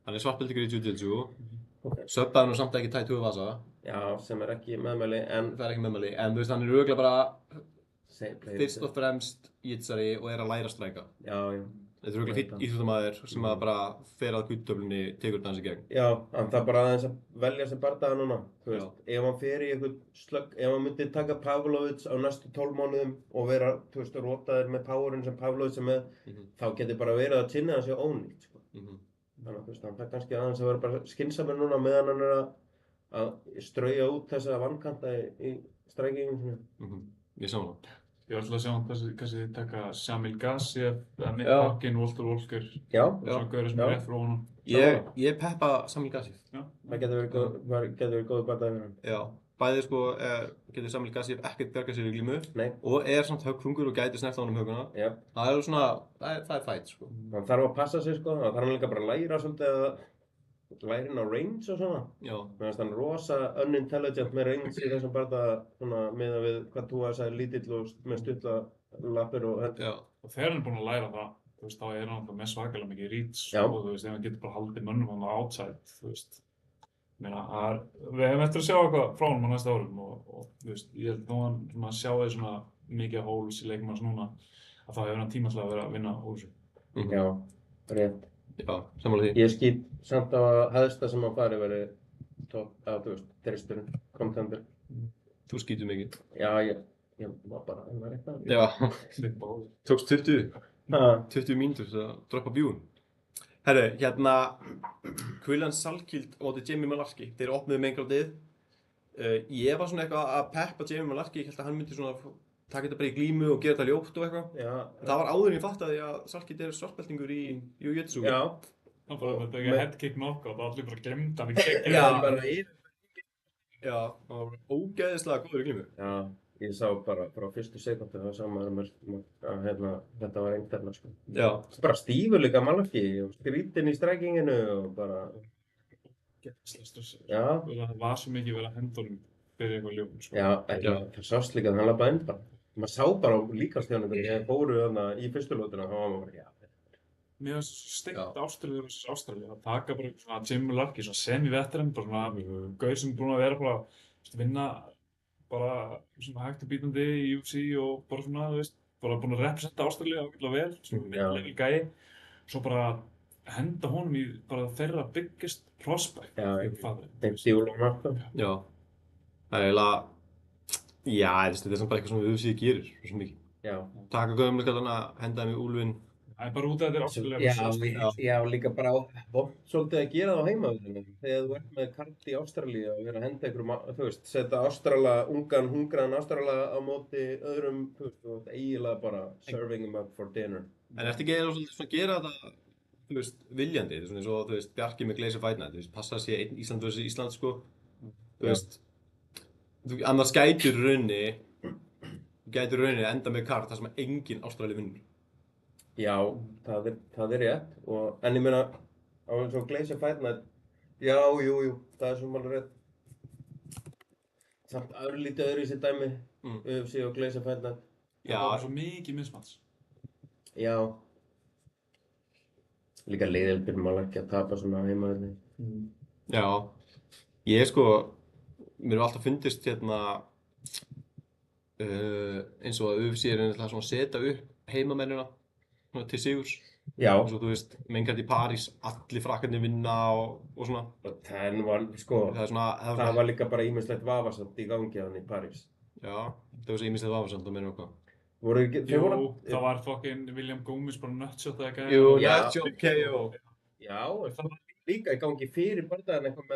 Hann er svartbeltingur í jiu-jitsu, söbbaði hann samt ekki tattoo vasa. Já, sem er ekki meðmæli, en... Það er ekki meðmæli, en þú veist, hann er örugglega bara fyrst og fremst jiu-jitsari og er að læra að stræka. Já. Þetta er örugglega fínn íþróttamaður sem að bara fer að hvítutöflunni, tekur þetta hans í gegn. Já, en það er bara aðeins að velja sér bardaga núna, þú veist, ef hann fer í eitthvað slögg, ef hann myndi taka Pavlovic á næstu 12 mánuðum og vera, þú veist, rótaður með powerinn sem Pavlovic er með, þá getur bara verið að chinnið hans sé ónýtt, sko. Þannig að, þú veist, hann fær kannski aðeins að vera bara skynsamur núna meðan hann er að strauja út þessa vankanta í strækingum. Ég sá það. Ég ætla að sjá hann kannski taka Shamil Gaziev eða Mick Hawkin, Walker og svo gauður sem er rétt frá honum. Ég peppa Shamil Gaziev. Það getur verið góður bardagur hann. Já, bæði sko getur Shamil Gaziev ekkert bjargað sér í glímu og er samt höggfungur og gæti snert á honum högguna. Það er svona, það er fætt, sko. Það þarf að passa sig, sko, það þarf hann líka bara að læra svolítið að læra inn á range og svona. Mér finnst hann rosa unintelligent með range í þessum bardaga, svona miðað við hvað þú að sagði lítill og með stuttla lappir og hendur. Og þegar hann er búinn að læra það, þú veist, þá er hann alltaf með svakalega mikið reach og þú veist, ef hann getur bara haldið mönnum hann á outside, þú veist. Við hefum eftir að sjá eitthvað frá honum á næsta árum og þú veist, ég held nú að hann sjáði svona mikið holes í leikmanns núna að þá hefur hann tímaslega verið að vinna úr þessu. Já, rétt. Já, sammála því. Ég skýt samt á að hæðsta sem hann fari verið topp, þú veist, þristurinn, contender. Þú skýtur mikið. Já, ég var bara, það var eitthvað. Já, tókst 20 mínútur að droppa bjúin. Herru, Quillan Salkild og Jamie Malarkey, þeir opnuðu meingráðið. Ég var svona eitthvað að peppa Jamie Malarkey, ég held að hann myndi svona taka þetta bara í glímu og gera þetta ljótt og eitthvað. Það var áður en ég fattaði að Salkild er svartbeltingur í jiu-jitsu. Já. Hann bara þetta ekki headkick knockout og allir bara glemdi hann í gegn. Já, bara Já, hann var ógeðislega góður í glímu. Já, ég sá bara frá fyrstu sekundu það sá maður að þetta var einhverna, sko. Já. Bara stífur líka Malarkey og skrítinn í strækinginu og bara... Geðslega stressur. Já. Það var svo mikið verið að henda honum fyrir eitthvað ljóðum, sko. Já, það sást líka að hann labbaði inn bara. Maður sá bara á líkamstjónum þegar ég fóru þarna í fyrstu lótuna og þá var maður bara, Mér finnst steikt Ástralíu versus Ástralíu að taka bara svona Jamie Malarkey, svona semi-veteran, bara svona gaur sem er búinn að vera bara að vinna bara svona hægt og bítandi í UFC og bara svona, þú veist, bara búinn að representa Ástralíu ágætlega vel, svona minnlegur gæi, svo bara henda honum í bara þeirra biggest prospect. Þeim stífulum marka. Já, það er eiginlega, þetta er samt bara eitthvað sem UFC gerir, svo mikið. Já. Taka gömleikallana, henda þeim í úlfinn. Það er bara út af þetta Ástralíu. Já, líka bara vont svolítið að gera það á heimavöldinu. Þegar þú ert með kart í Ástralíu og vera að henda einhverjum, þú veist, setja Ástrala, ungan, hungraðan Ástrala á móti öðrum, þú veist, eiginlega bara serving them up for dinner. En ertu ekki eiginlega svolítið að gera þetta, þú veist, viljandi? Þetta er svona eins og, þú veist, Bjarki með Glacier Fight Night, þú veist, passa að sé einn Ísland versus Ísland, sko. Þú veist, annars gætur rauninni enda með kart þar sem engin Ástrali vinnur. Já, það er rétt, en ég meina á eins og Glacier Fight Night, jú, það er svona alveg rétt. Samt örlítið öðru í sér dæmi, UFC og Glacier Fight Night. Það var svo mikið mismats. Já. Líka leiðilegt fyrir Malarkey að tapa svona heimavöldi. Já, ég sko, mér hefur alltaf fundist eins og að UFC er einhvern veginn að setja upp heimamennina til sigurs. Já. Og svo, þú veist, meinkart í París, allir frakkarnir vinna og svona. Það var, sko, það var líka bara ýmislegt vafasamt í gangi hann í París. Já, það var svo ýmislegt vafasamt, það meina hvað. Jú, það var fucking William Gómez bara nutshot eða eitthvað. Jú, nutshot, KO. Já, það var líka í gangi fyrir bardaðan eitthvað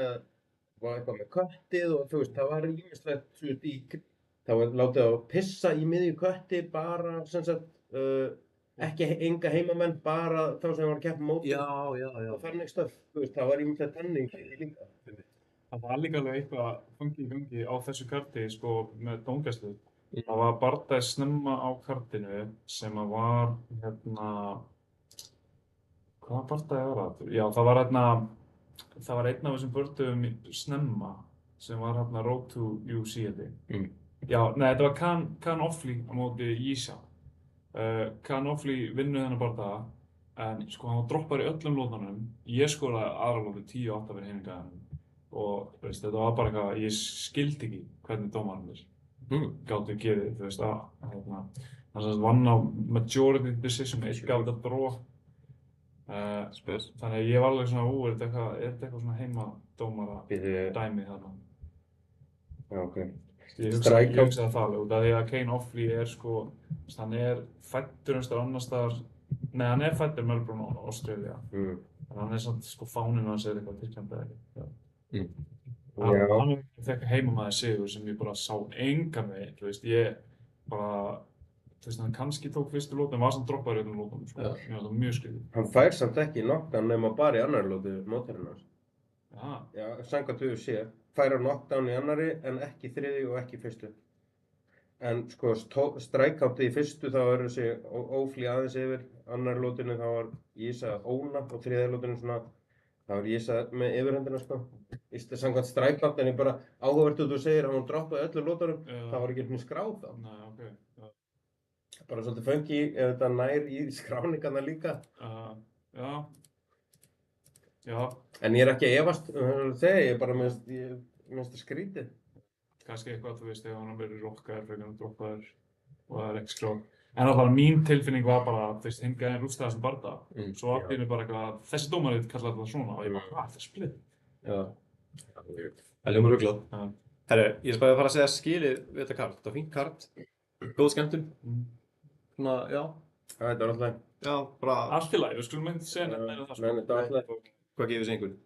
með köttið og þú veist, það var ýmislegt, þú veist, það var látið að pissa í miðju kötti bara, sem sagt, ekki enga heimamenn, bara þá sem var að keppa móti. Já. Og þannig stöf, þú veist, það var ýmislegt þannig líka. Það var líka alveg eitthvað funky í gangi á þessu karti, sko, með dómgæslu. Það var bardaði snemma á kartinu sem að var, hvaða bardaði var það? Já, það var einn af þessum börduðum snemma sem var Road to UC, held ég. Já, nei, þetta var Can Offley á móti Jísa. Can Offley vinnur þennan bardaða, en sko hann var droppar í öllum lótunum. Ég skoraði aðra lótu 10-8 fyrir hinningaðanum. Og veist, þetta var bara eitthvað, ég skildi ekki hvernig dómararnir gátu gefið, þú veist, hann vann á majority decision, eitt gaf þetta draw. Þannig að ég var alveg svona, er þetta eitthvað svona heimadómara dæmi þarna? Já, ok. Ég hugsaði það alveg, út af því að Kane Offley sko, hann fæddur einhverstaðar annars staðar, nei, hann fæddur Melbourne og Australia. Þannig að hann samt, sko, fáninn hans eitthvað Tyrkland eða eitthvað. Hann fekk heimamaður sigur sem ég bara sá engan veginn, þú veist, ég bara, þú veist, hann kannski tók fyrstu lótu en var samt droppaður í öllum lótunum, sko, mér finnst það mjög skrítið. Hann fær samt ekki knockdown nema bara í annarri lótu mótarins. Já, samkvæmt UFC, fær hann knockdown í annarri en ekki þriðju og ekki fyrstu. En sko, strikeoutið í fyrstu þá var þessi Offley aðeins yfir, annarri lótunni þá var Jísa óna og þriðju lótunni svona, það var Jísa með yfirhendina, sko. Samkvæmt strikeout, en ég bara áhugavert þú segir að hann droppaði öllum lótunum, það var ekki einhvern skráð þá. Nei, ok. Bara svolítið funky ef þetta nær í skráningarna líka. Já. En ég ekki að efast þegar ég bara minnst það skrítið. Kannski eitthvað, þú veist, ef hann verið rokkaður frekar en droppaður og það ekki skráð. En alltaf mín tilfinning var bara, þú veist, hinn gæðin rústaði þessum bardaða. Svo allt í einu bara eitthvað, þessi dómarið kallar þetta svona og ég bara, hvað, það er splitt? Já. Það ljómar ruglað. Herru, ég skal bara fara að segja skilið við þetta kart. Þetta var fínt kart, góð skemmtun. Svona, já. Þetta var alltaf. Já, bara... Allt í lagi, við skulum ekki segja nefn meira það. Nei, þetta var alltaf. Hvað gefið þið einhvern?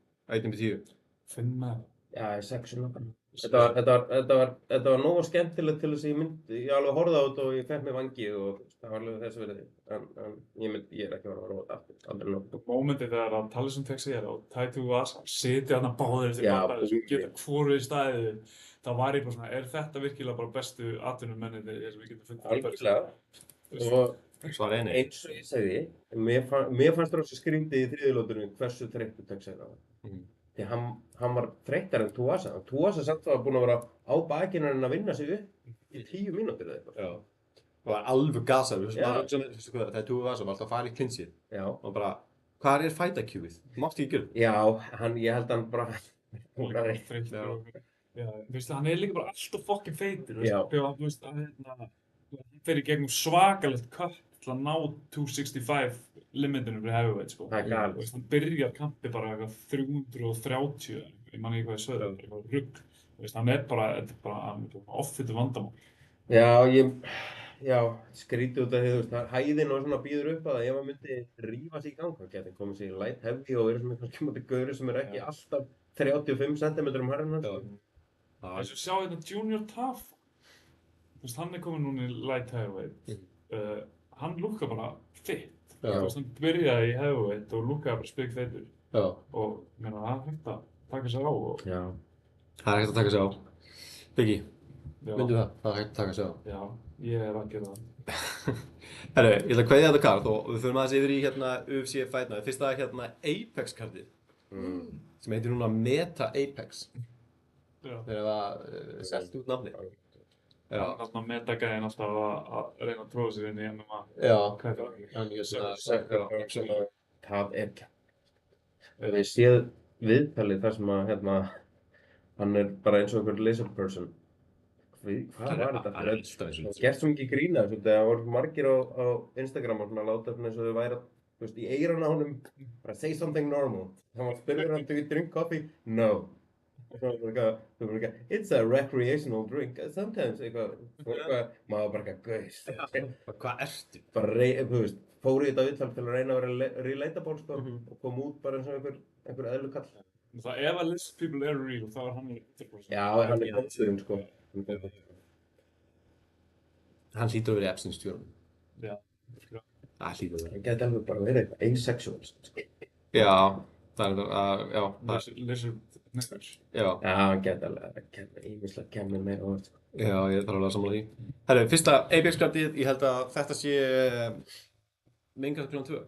1-10? 5 með. Já, 6 nokkar. Þetta var nógu skemmtilegt til þess að ég alveg horfði á þetta og ég fekk mér vangi og það var alveg þess verið. En ég ekki að vera að horfa á þetta aldrei nóg. Mómentið þegar að Talisson tek sér og Taitu Vasa sitja þarna báðir eftir bardaði sem geta hvoru í staðið. Það var eitthvað svona, þetta virkilega bara bestu atvinnumennirnir sem við getum fundið? Algjörlega. Og eins og ég segði, mér fannst það svo skrítið í þriðjulótunum hversu þreyttur Teixeira var. Því hann var þreyttari en Tuasa. Tuasa samt var búinn að vera á bakinu en að vinna sig upp í 10 mínútur eða eitthvað. Já. Það var alveg gasaður. Þegar Tuasa var alltaf að fara í klinsið. Já. Og bara, hvað fight IQ-ið? Þú mátt ekki gera. Já, ég held hann bara... Já, þú veist, hann líka bara alltaf fucking feitur. Já. Þú veist, hann fyrir gegnum svakalegt cut til að ná 265 limitinu fyrir heavyweight, sko. Það galið. Hann byrjar kampi bara eitthvað 330, ég man ekki hvað ég sögði, eitthvað rugl. Þú veist, hann bara, þetta bara offitu vandamál. Já, skrítið út af því, þú veist, hæðin og svona býður upp að ef hann myndi rífa sig í gang, þá geti hann komið sér í light heavy og verið svona kannski mútið gauri sem ekki alltaf 35 cm hærri hans. Þess að sjá hérna Junior Tafa. Þú veist, hann komið núna í light heavyweight. Hann lúkka bara fit. Þú veist, hann byrjaði í heavyweight og lúkkaði bara spikfeitur. Já. Og það er hægt að taka sig á. Já. Það er hægt að taka sig á. Biggi, myndu það? Það er hægt að taka sig á. Já, ég að gera það. Herru, ég ætla að kveðja þetta kart og við förum aðeins yfir í UFC Fight Night. Fyrst það er Apex kartið. Sem heitir núna Meta Apex. Þegar það selt út nafni. Þarna metagæðin alltaf að reyna að tróða sér inn í MMA. Já. Það er ekki. Við séð viðtalið þar sem að hann bara eins og einhver lizard person. Hvað var þetta? Það gerst svo mikið grín að þessu. Það voru margir á Instagram og svona láta eins og þau væri veist, í eyrun á honum, bara say something normal. Hann var spurður hann, do you drink coffee? No. Þú verður ekki, it's a recreational drink. Sometimes, maður bara ekki gauðs. Hvað ertu? Bara, þú veist, fór í þetta viðtal til að reyna að vera relatable, sko, og kom út bara eins og einhver eðlukall. Það ef að list people are real, þá hann 100%. Já, hann góðsöðum, sko. Hann hlýtur að vera í Epstein-stjórnum. Já. Það hlýtur að vera. Hann geti alveg bara verið eitthvað asexual, sko. Já, það er, já. Lizard neighbors. Já, hann geti alveg, ímislega kemur meira og sko. Já, ég þarf alveg að sammála því. Herru, fyrsta Apex-kartið, ég held að þetta sé Minecraft klukkan 2.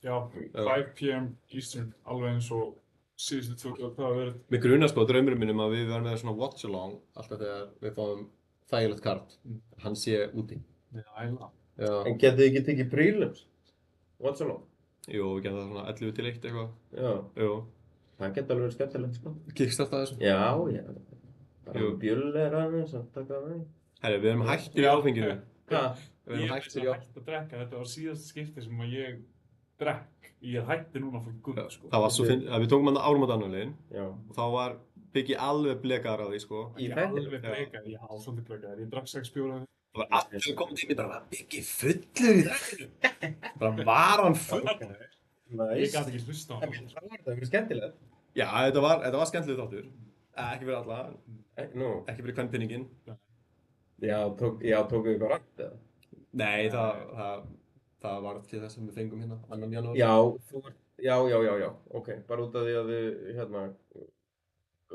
Já, 5 p.m. Eastern, alveg eins og síðustu 2 hvað hafa verið. Mér grunar sko draumurum minnum að við verðum með svona watch-along alltaf þegar við fáum þægilegt kart. Hann sé úti. Já, eiginlega. Já. En getið þið ekki tekið prelims? What's along? Jú, við getum það svona 11 til 1 eitthvað. Já. Jú. Það geti alveg verið skemmtilegt, sko. Kickstarta þessu. Já. Bara bjöll aðeins að taka það. Herru, við erum hættir í áfenginu. Hvað? Við erum hættir í að drekka, þetta var síðasta skipti sem að ég drekk. Ég er hætti núna fyrir gull, sko. Það var svo að við tókum hann áramótaannulegin og þá var Biggi alveg blekaður á því, sko. Ég alveg blekaður, já, svolítið blekaður. Ég drakk 6 bjóra. Það var allir sem kom til mig bara, Biggi fullur í drættinu. Bara var hann fullur. Ég gæti ekki hlusta á hann. Það var skemmtilegt. Já, þetta var skemmtileg þáttur. Ekki fyrir alla, ekki fyrir kvennpinningin. Já, tókuðu ykkur rætt eða? Nei, það var til þess að við fengum hérna 2. janúar. Já, ok. Bara út af því að þið,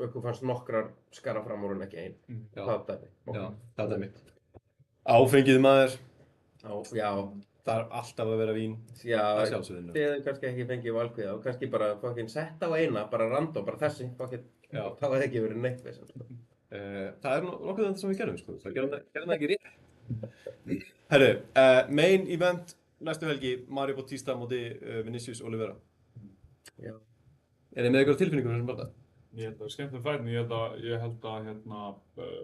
ykkur fannst nokkrar skara fram úr en ekki ein. Það dæmi. Já, það dæmi. Áfengið maður. Já. Það er alltaf að vera vín. Já, að sjálfsögðinu. Þið hefðu kannski ekki fengið valkvíða og kannski bara sett á eina, bara random, bara þessi, þá hefði ekki verið neitt við þessu. Það er nokkuð þetta sem við gerum, sko. Það gerum það ekki rétt. Herru, main event næstu helgi, Mario Bautista móti Vinicius Oliveira. Já. Er þið með eitthvað tilfinningur þessum barða? Ég held að það er skemmtileg fæðin, ég held að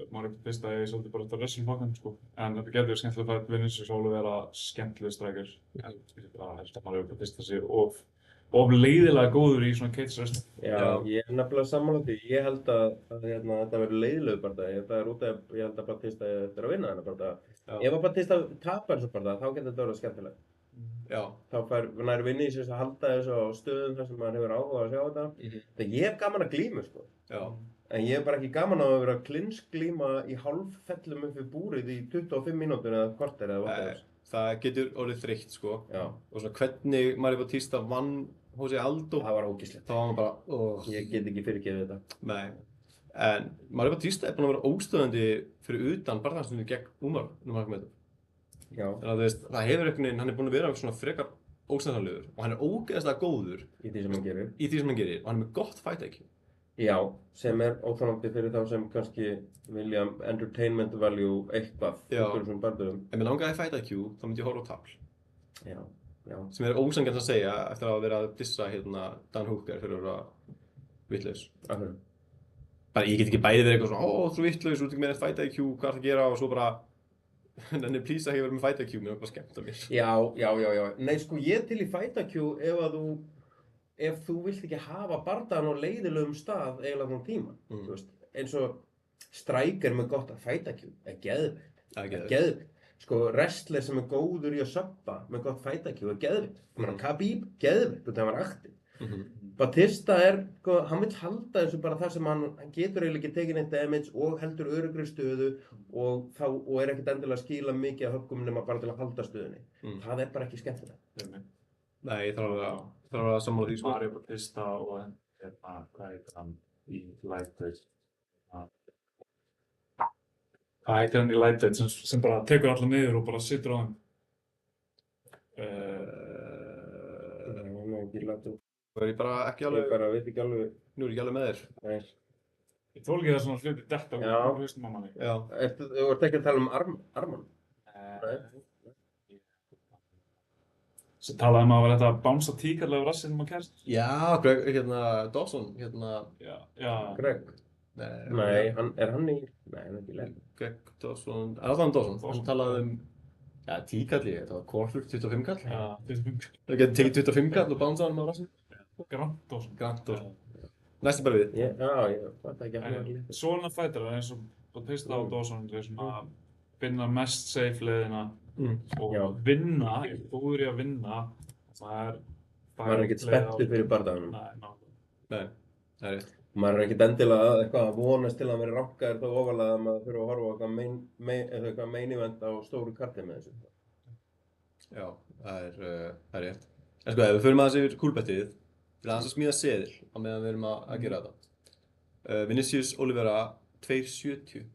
Mario Bautista er svolítið bara þetta wrestling-bakkan, sko. En þetta getur skemmtileg fæðin, Vinicius Oliveira skemmtileg strækir. Ég held að Mario Bautista sé of leiðilega góður í svona cage wrestling. Já, ég er nefnilega sammála því. Ég held að þetta verður leiðilegur bardaga. Það er út af, ég held að Bautista er að vinna þennan bardaga. Ef að Bautista tapar þessu bardaga, þá getur þetta verið skemmtilegt. Já. Þá nær Vinicius að halda þessu á stöðum þar sem maður hefur áhuga að sjá þetta. Þegar ég hef gaman að glímu, sko. Já. En ég hef bara ekki gaman að vera klinsglíma í hálffellum upp við búrið í 25 mínútur eða korter eða whatever. Það getur orðið þreytt, sko. Já. Og svona hvernig Mario Bautista vann Jose Aldo. Það var ógeðslegt. Þá var hann bara, Ég get ekki fyrirgefið þetta. Nei. En Mario Bautista er búinn að vera óstöðandi fyrir utan barðarstunni gegn Umar Nurmagomedov. Já. Þannig að þú veist, það hefur einhvern veginn, hann er búinn að vera svona frekar óstöðanlegur og hann er ógeðslega góður í því sem hann gerir. Og hann er með gott fight IQ. Já, sem er óþolandi fyrir þá sem kannski vilja entertainment value eitthvað úr þessum barðurum. Ef mér langaði fight IQ, þá myndi ég horfa á tafl. Já. Sem er ósanngjarnt að segja eftir að vera að dissa Dan Hooker fyrir að vera vitlaus. Akkur. Bara ég get ekki bæði verið eitthvað svona, þú vitlaus, þú ert ekki með eitt fight IQ, hvað er það að gera og svo bara Nenni please að ég verið með fight IQ, mér var bara skemmt að mér. Já. Nei, sko, ég til í fight IQ ef þú vilt ekki hafa bardagan á leiðilegum stað eiginlega þann tíma. Þú veist, eins og Striker með gott að fight IQ er geðvikt. Sko, wrestler sem er góður í að subba með gott fight IQ er geðvikt. Khabib, geðvikt, það var aktiv. Batista hann vill halda þessu bara þar sem hann getur eiginlega ekki tekið neitt damage og heldur öruggri stöðu og er ekkert endilega að skila mikið af höggum nema bara til að halda stöðunni. Það er bara ekki skemmtilegt. Nei, ég þarf að vera sammála því, sko. Mario Bautista og hvað heitir hann í lightweight? Hvað heitir hann í lightweight sem bara tekur alla niður og bara situr á þeim? Hann er ekki lightweight. Ég bara ekki alveg... Ég bara veit ekki alveg... Nú er ég ekki alveg með þér. Nei. Ég þól ekki það svona hluti detta úr hausnum á manni. Já. Þú ert ekki að tala um Arman? Nei. Sem talaði að vera þetta að bánsa tíkarlega á rassinum á kærst. Já, Greg, Dawson, Já. Greg? Nei, er hann í... Nei, hann er ekki leið. Greg Dawson, það Dawson. Hann talaði Ja, 10 kalli, þetta var Korflug 25 kall. Já, 25. Það getur tekið 25 kall og bánsa hann á rassinu. Grant Dawson. Næstu bara við. Ég fatt ekki að hann var lítið. Svona fætrar eins og Batista og Dawson er svona finna mest safe leiðina og vinna, góður í að vinna, það maður er ekkert spenntur fyrir bardaganum. Nei, það er rétt. Maður er ekkert endilega eitthvað að vonast til að vera rankaður þá ofalega að maður þurfa að horfa á eitthvað main event á stóru karti með þessu. Já, það er rétt. En sko, ef við förum aðeins yfir kúlbettið, til aðeins að smíða seðil á meðan við erum að gera þetta. Vinicius Olivera 2.70.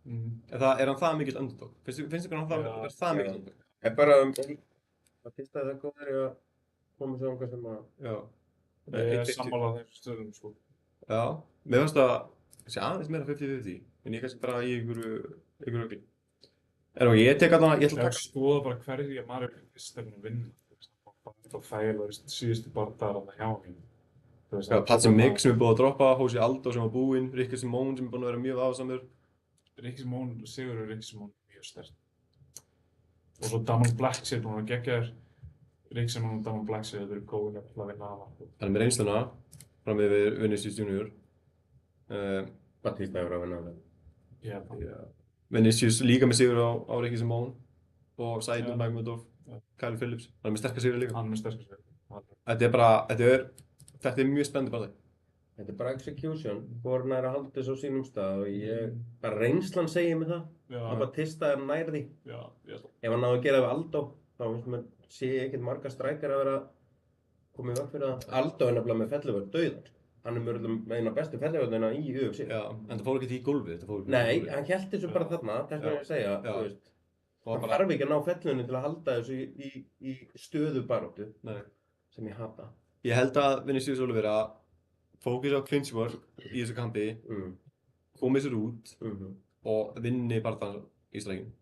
Er hann það mikill underdog? Finnst ykkur hann það mikill underdog? Ég bara að fyrsta það góður að koma svo einhver sem að... Já. Ég er sammála þeim stöðum, sko. Já, mér finnst það aðeins meira 50-50, en ég kannski bara í ykkur ögli. Ég tek að það, ég ætla að taka... Ég skoða bara hverju maður er fyrst að vinna. Það fæla síðustu bardagar að það hjá henni. Já, Patsi Mig sem er búið að droppa, Jose Aldo sem var búinn, Ricky Simón sem er búinn að vera mjög ásamur. Ricky Simón, Sigurður Ricky Simón mjög sterkt. Og svo Damon Blacksey er búinn að gegja þér. Ricky Simón og Damon Blacksey eru góðir að vinna af hann. Hann er með reynsluna, fram við Vinicius Junior. Batista hefur að vinna af það. Já. Vinicius líka með sigur á Ricky Simón og Said Nurmagomedov, Kyle Phillips. Hann er með sterkar sigur líka. Hann er með sterkar sigur. Þetta er mjög spennandi bara. Þetta er bara execution, hvorn er að halda þessu á sínum stað og bara reynslan segir mig það. Að Batista er nær því. Já. Ef hann náði að gera við Aldo, þá finnst mér sé ekkert marga strækjar að vera komið vekk fyrir það. Aldo er nefnilega með fellivörð dauðan. Hann er með eina bestu fellivörðina í UFC. Já, en það fór ekki í gólfið. Nei, hann hélt þessu bara þarna, þess vegna ég að segja, þú veist. Það þarf ekki að ná fellivörðinu til að halda þessu í stöðubaráttu, sem ég hata. Ég held að Vinicius Olivera fókus á clinch work í þessu kampi, komið sér út og vinni bardagann í strækjum.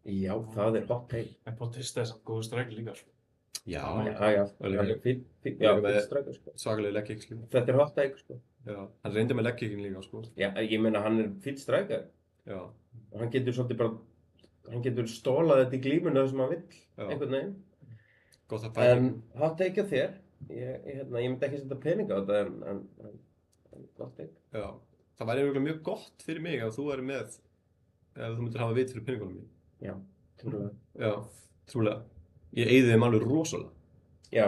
Já, það er hot take. En Batista er samt góður strækir líka, sko. Já. Fýll strækir, sko. Svakalega leg kick, sko. Þetta er hot take, sko. Já, hann reyndi með leg kickin líka, sko. Já, ég meina hann er fýll strækir. Já. Og hann getur svolítið bara, hann getur stólað þetta í glímunu það sem hann vill, einhvern veginn. Gott að færa. En hot take á þér. Ég myndi ekki setja pening á þetta, en gott take. Já, það væri eiginlega mjög gott fyrir mig ef þú myndir hafa vit fyrir peningunum mín. Já, trúlega. Já, trúlega. Ég eyði þeim alveg rosalega. Já,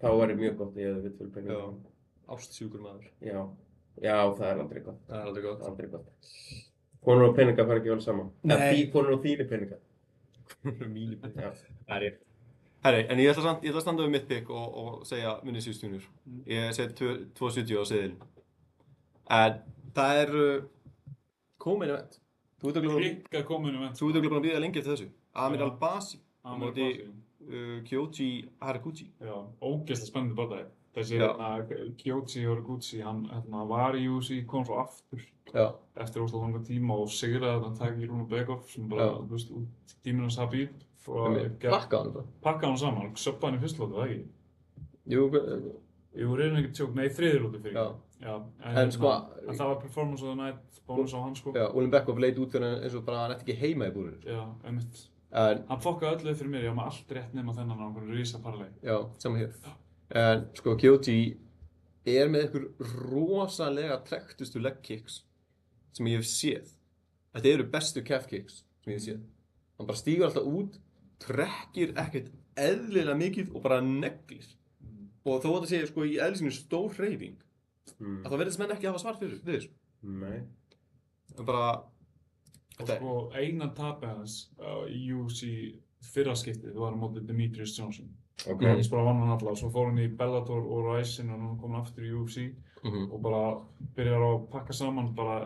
þá væri mjög gott að ég hefði vit fyrir peningunum. Já, ástsjúkur maður. Já, það er aldrei gott. Það er aldrei gott. Aldrei gott. Konur og peningar fara ekki vel saman. Nei. Konur og þínir peningar. Konur og mínir peningar. Já, það er rétt. Herri, en ég ætla að standa við mitt pick og segja Vinicius Junior. Ég segi 2.70 á seðilinn. En það er co-main event. Þú ert örugglega búinn að bíða lengi eftir þessu. Amir Al-Basi á móti Kyoji Haraguchi. Já, ógeðslega spennandi bardagi. Þessi Kyoji Haraguchi, hann var í UFC, kom svo aftur eftir óslega langa tíma og sigraði þetta tag í Runabekov sem bara, þú veist, út tíminn hans Habib. Pakka hann saman, söppa hann í fyrstulótu, það ekki? Jú, reyna ekki tjók, nei, þriðjulótu fyrir ekki. Já, en það var performance of the night, bónus á hann, sko. Já, Ulinbekov leit út fyrir eins og bara hann ætti ekki heima í búrinu. Já, einmitt. Hann fokkaði öllu fyrir mér, ég var með allt rétt nema þennan á einhverju rísa paralegi. Já, saman hér. En sko, Kyoji er með einhver rosalega trekktustu leg kicks sem ég hef séð. Þetta eru bestu calf kicks sem ég hef séð. Hann bara stígur alltaf út, trekkir ekkert eðlilega mikið og bara neglir. Og þó að það sé sko í eðlisínu stór hreyfing, að það verðist menn ekki hafa svar fyrir þessu. Nei. En bara... Og sko einan tapið hans í UFC fyrra skiptið var á móti Demetrius Johnson. Ég bara vann hann alla, svo fór hann í Bellator og Rising og hann kom aftur í UFC og bara byrjar að pakka saman bara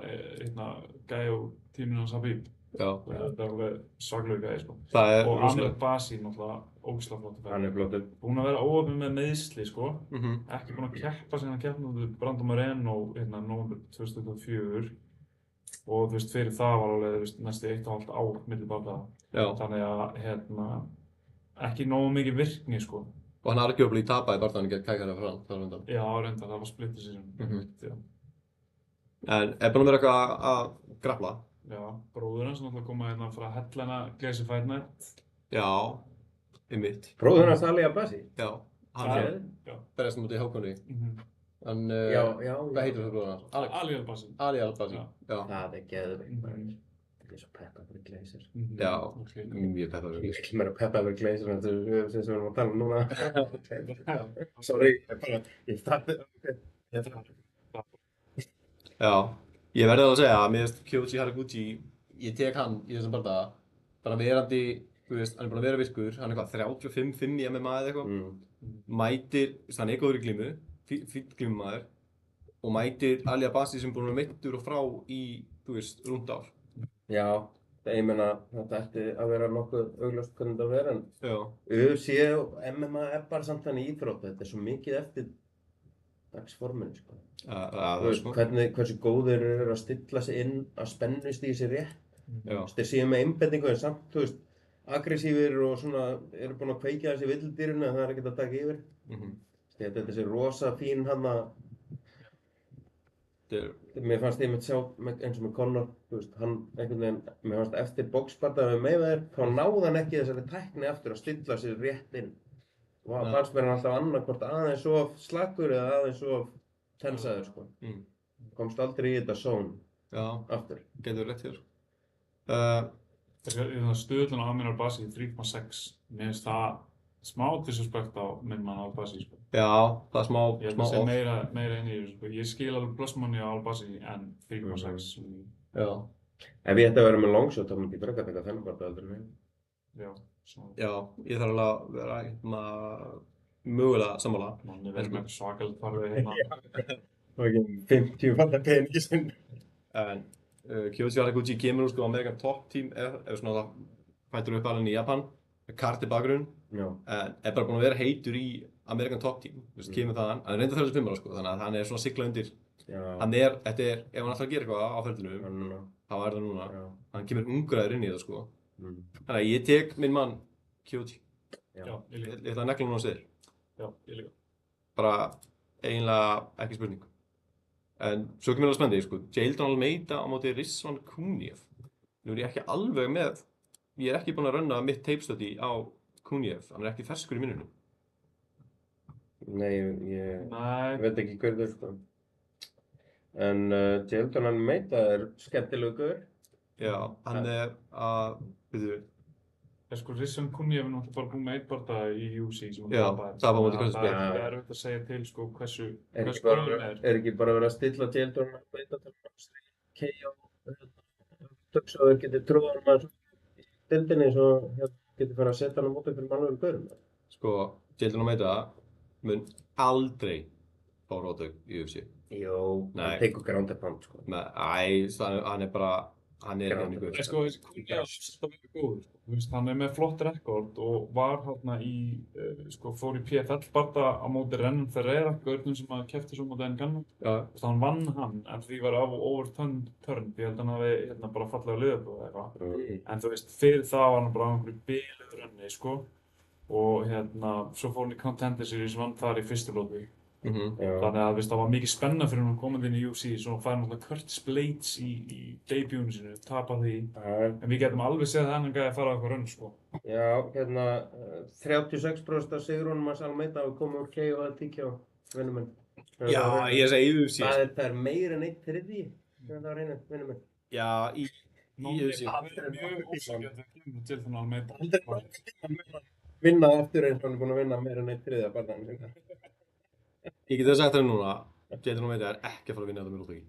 gæi á tíminn hans Habib. Já. Það er alveg svaklegur gæi, sko. Og Amir Al-Basi, náttúrulega ógeðslega flottur. Hann er flottur. Búinn að vera óöfn með meiðsli, sko. Ekki búinn að keppa sem hann keppti út Brandon Moreno nóvember 2024. Og þú veist, fyrir það var alveg næstu 1,5 ár milli bardaga. Þannig að ekki nógu mikið virkni, sko. Og hann arguably tapaði bardagann gegn Kai Kara France þar á undan. Já, reyndar, það var split decision. En er búinn að vera eitthvað að grappla? Já, bróður hans náttúrulega koma hérna frá Hellena Glacier Fight Night. Já, einmitt. Bróður hans Ali Abbasi? Já, hann berjast mútið Hákoni. Hann, hvað heitir það bróður hans? Ali Abbasi. Ali Abbasi, já. Það geðveikt maður. Ég er svo peppað fyrir Glacier. Já, mjög peppað fyrir Glacier. Ég meira peppað fyrir Glacier en þessu sem við erum að tala um núna. Sorry, ég starti. Já, ég verði að segja að mér finnst Kyoji Haraguchi, ég tek hann í þessum bardaga, bara verandi, þú veist, hann er búinn að vera virkur, hann er eitthvað 35 í MMA eða eitthvað, mætir, hann er góður í glímu, fínn glímumaður, og mætir Ali Abbasi sem er búinn að vera meiddur og frá í, þú veist, rúmt ár. Já, ég meina, þetta ætti að vera nokkuð augljóst hvernig þetta vera, en UFC og MMA er bara samt þannig íþrótt, þetta er svo mikið eftir dagsforminu, sko. Þú veist, hversu góðir eru að stilla sig inn að spennustígi sér rétt. Þeir séu með einbeitingu en samt, þú veist, aggressífir og svona, eru búin að kveikja þessi villidýrinu en það er ekkert að taka yfir. Þetta er þessi rosa fín hanna. Mér fannst ég mitt sjá eins og með Conor, þú veist, hann einhvern veginn, mér fannst eftir boxbardaga með Mayweather, þá náði hann ekki þessari tækni aftur að stilla sér rétt inn. Og það fannst mér hann alltaf annarkvort aðeins of slakur eða aðeins of tensaður, sko. Komst aldrei í þetta zone aftur. Getur rétt hér. Stöðlun á Amir Abbasi 3,6. Mér finnst það smá disrespect á minn mann Abbasi, sko. Já, það er smá off. Ég held að sé meira inn í þessu, sko. Ég skil alveg plusmoney á Abbasi en 3,6. Já. Ef ég ætti að vera með longshot, þá myndi ég frekar taka þennan bardaga heldur en mig. Já, ég þarf alveg að vera mögulega sammála. Manni verður með svakalegt farveg hérna. Og ekki 50 falla peningi sinn. En Kyoji Haraguchi kemur úr sko American Top Team ef svona það fættur upp alveg í Japan með kart í bakgrunn en er bara búinn að vera heitur í American Top Team, þú veist, kemur þaðan, hann er reyndar 35 ára sko, þannig að hann er svona sigla undir hann er, þetta er, ef hann ætlar að gera eitthvað á ferlinum þá er það núna, hann kemur ungraður inn í það sko þannig að ég tek minn mann Kyoji ég ætla að negla hún á sig Já, ég líka bara eiginlega ekki spurning en svo kemur það spennandi, sko, Jailton Almeida á móti Rizwan Kuniev. Nú er ég ekki alveg með, ég er ekki búinn að runna mitt tape study á Kuniev, hann er ekki ferskur í minnunum. Nei, ég veit ekki hver það er, sko. En Jailton Almeida er skemmtilegur. Já, hann er að, veitu, Sko, Rizwan Kuniev er náttúrulega bara búinn með einn bardaga í UFC sem hann tapaði. Það var móti hversu spil. Það er auðvitað að segja til, sko, hversu góður hann er. Er ekki bara verið að stilla Jailton Almeida til KO og þeir geti trúið hann að í deildinni svo geti farið að setja hann á móti fyrir mannlegum gaurum? Sko, Jailton Almeida mun aldrei fá rótök í UFC. Jó, hann tekur ground and pound, sko. Nei, hann er bara, hann er hann ykkur. Sko, þessi Kuniev er alltaf verið góður, sko. Þú veist, hann er með flott rekord og var hérna í, sko, fór í PFL bardaga á móti Renan Ferreira, gaurnum sem að keppti svo móti Ngannou. Þú veist, hann vann hann, en því var overturned turn, því held hann hafi hérna bara fallið á liðabóð eða eitthvað. En þú veist, fyrir það var hann bara á einhverju biluðu runni, sko. Og hérna, svo fór hann í Contender Series, vann þar í fyrstu lótu. Þannig að það var mikið spenna fyrir hann komandi inn í UFC, svo fær hann náttúrulega Curtis Blades í debutinu sinu, tapa því. En við getum alveg séð að hann gæði að fara á eitthvað rönn, sko. Já, hérna 36% af sigurunum hans Almeida hafa komið úr KO eða TKO, vinnum minn. Já, ég segi UFC. Það er meira en 1/3, það var einu, vinnum minn. Já, í UFC. Það er mjög ósækjandi að kemur til þannig Almeida. Vinna aftur eins og hann er búinn að vinna meira en 1/3 af bardaganum sinna. Ég geti sagt það núna, Jailton Almeida er ekki að fara að vinna þetta með róttöki.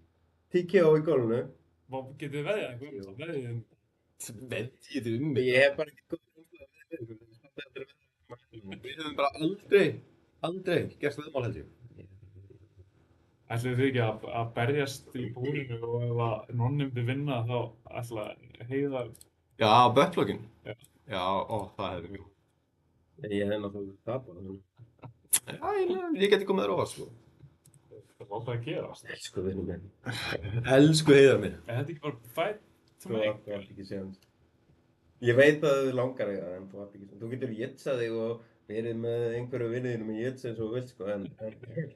TKO í gólfinu. Getið þið veðjað einhverjum? Veðjið mig? Ég hef bara ekki góð umhverfið að veðja. Við höfum bara aldrei gert veðmál held ég. Ætluðu þið ekki að berjast í búrinu og ef að nonni myndi vinna þá ætla Heiðar... Já, buttplugin? Já, það hefði mjög. Ég hef náttúrulega tapað það. Já, ég geti komið þér ofar, sko. Það var það að gerast. Elsku vinur minn. Elsku Heiðar minn. Er þetta ekki bara fight to make? Þú átt ekki séðan. Ég veit að þið langar þig það, en þú átt ekki séðan. Þú getur jetsað þig og verið með einhverju vinniðinu með jets eins og þú vilt, sko, en það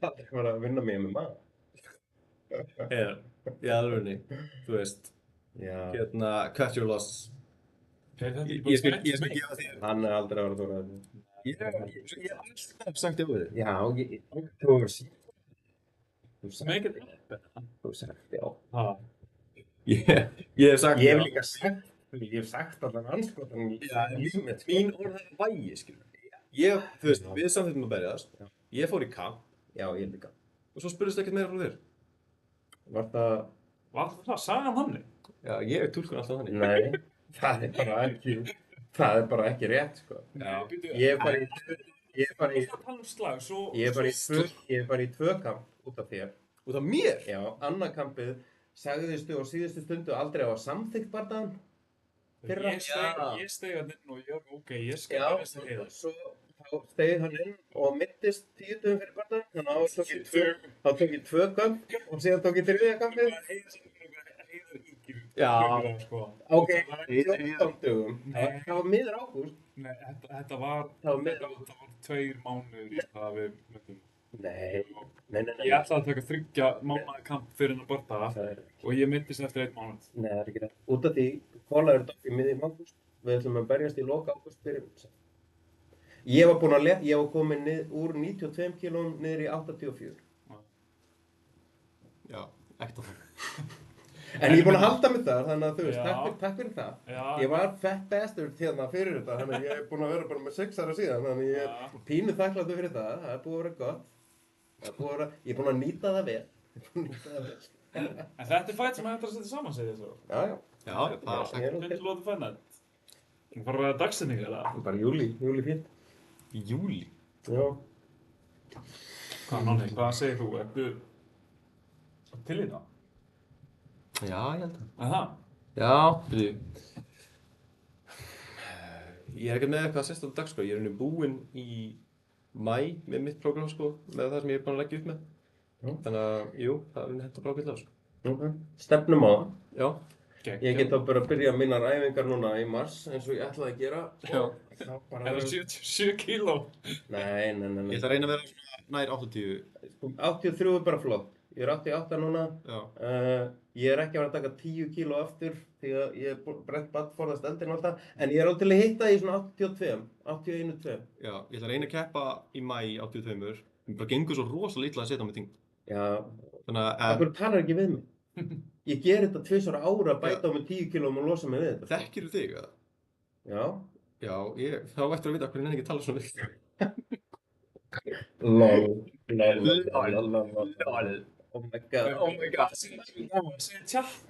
er bara að vinna mig með maður. Já, í alvörunni, þú veist, Cut your losses. Ég skal gefa þér. Hann aldrei að vera þóraður. Ég hef alltaf sagt já við þig. Já, þú veist. Þú sagt já. Ég hef sagt já. Ég hef líka sagt, ég hef sagt allan anskotan í lífið mitt. Mín orð er vægi, skilur. Þú veist, við samþýttum að berjast. Ég fór í kamp. Já, ég líka. Og svo spurðist ekkert meira frá þér. Var það... Sagði hann þannig? Já, ég túlkun alltaf þannig. Nei, það er bara ekki rétt, sko. Ég er bara í tvö kamp út af þér. Út af mér? Já, annað kampið sagðistu á síðustu stundu aldrei á samþykkt bardaðan. Ég steig hann inn og ég var ok, ég skal verðast að heiða. Þá steig hann inn og mittist 10 dögum fyrir bardaðan. Þannig að þá tók ég 2 kamp og síðan tók ég 3. kampið. Já, ok, 14 dögum. Það var miður ágúst. Nei, þetta var 2 mánuðir í það við möttum. Nei. Ég ætlaði að taka 3 mánuða kamp fyrir hennar bardaða og ég myndist eftir 1 mánuð. Nei, það er ekki rétt. Út af því, Kóla dótt í miðjum ágúst. Við ætlum að berjast í loka ágúst fyrir. Ég var komin úr 92 kílóum niður í 84. Já, ekkert á það. En ég er búinn að halda mig þar, þannig að þú veist, takk fyrir það. Ég var fat bastard hérna fyrir þetta, þannig að ég er búinn að vera bara með 6 ára síðan, þannig ég er pínu þakklátur fyrir það. Það er búið að vera gott. Ég er búinn að nýta það vel. En þetta er fætt sem hættar að setja saman, segir þið svo? Já, það er sagt. Hvernig lótið fæna þetta? Það fara að vera dagsetning, eða? Bara júlí 4. Júlí? Já. Hvað, Nonni, hvað segir þú? Ertu til í það? Já, ég held að. Það? Já, byrju. Ég er ekkert með eitthvað sérstaklega dag, sko. Ég er búinn í maí með mitt prógram, sko, með það sem ég er búinn að leggja upp með. Þannig að, jú, það er hendur brákvillega, sko. Ok. Stefnum á það. Já. Ég get þá bara að byrja mínar æfingar núna í mars, eins og ég ætlaði að gera. Já. Er það 77 kíló? Nei. Ég ætla að reyna að vera svona nær 80. 83 er bara flott. Ég er 88 núna. Ég er ekki að vera að taka 10 kíló aftur því að ég er brent forðast eldinn og allt það. En ég er alveg til að hitta í svona 81, 2. Já, ég ætla að reyna að keppa í maí 82. Mér bara gengur svo rosa lítið að setja á mig þyngd. Já. Þannig að... Akkur talar ekki við mig. Ég ger þetta 2 ára að bæta á mig 10 kílóum og losa mig við þetta. Þekkirðu þig, eða? Já. Já, þá ættir að vita hvernig henni ekki tala svona við. Lol. Oh my god. Segir tjatt.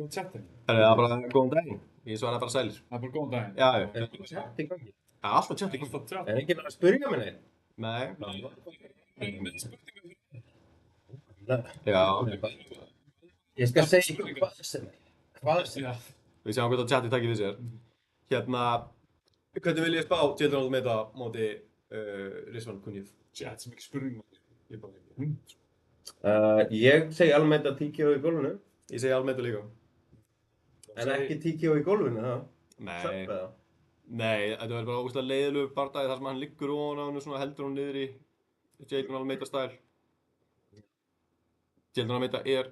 Tjattin. Það er bara góðan daginn. Ég svaraði bara sælir. Það er bara góðan daginn. Já. Er það tjatt í gangi? Já, alltaf tjatt í gangi. Er ekki að spyrja mig neitt? Nei. Nei. Já. Ég skal segja ykkur hvað sem er. Við sjáum hvað tjatti takkir við sér. Hvernig vil ég spá Jadon Almeida móti Rizwan Kuniev? Tjatt sem ekki spurning. Ég segi Almeida TKO í gólfinu. Ég segi Almeida líka. En ekki TKO í gólfinu, það? Nei. Nei, þetta verður bara ógeðslega leiðilegur bardagi þar sem hann liggur ofan á hennu svona heldur hún niður í Jadon Almeida stæl. Jadon Almeida er...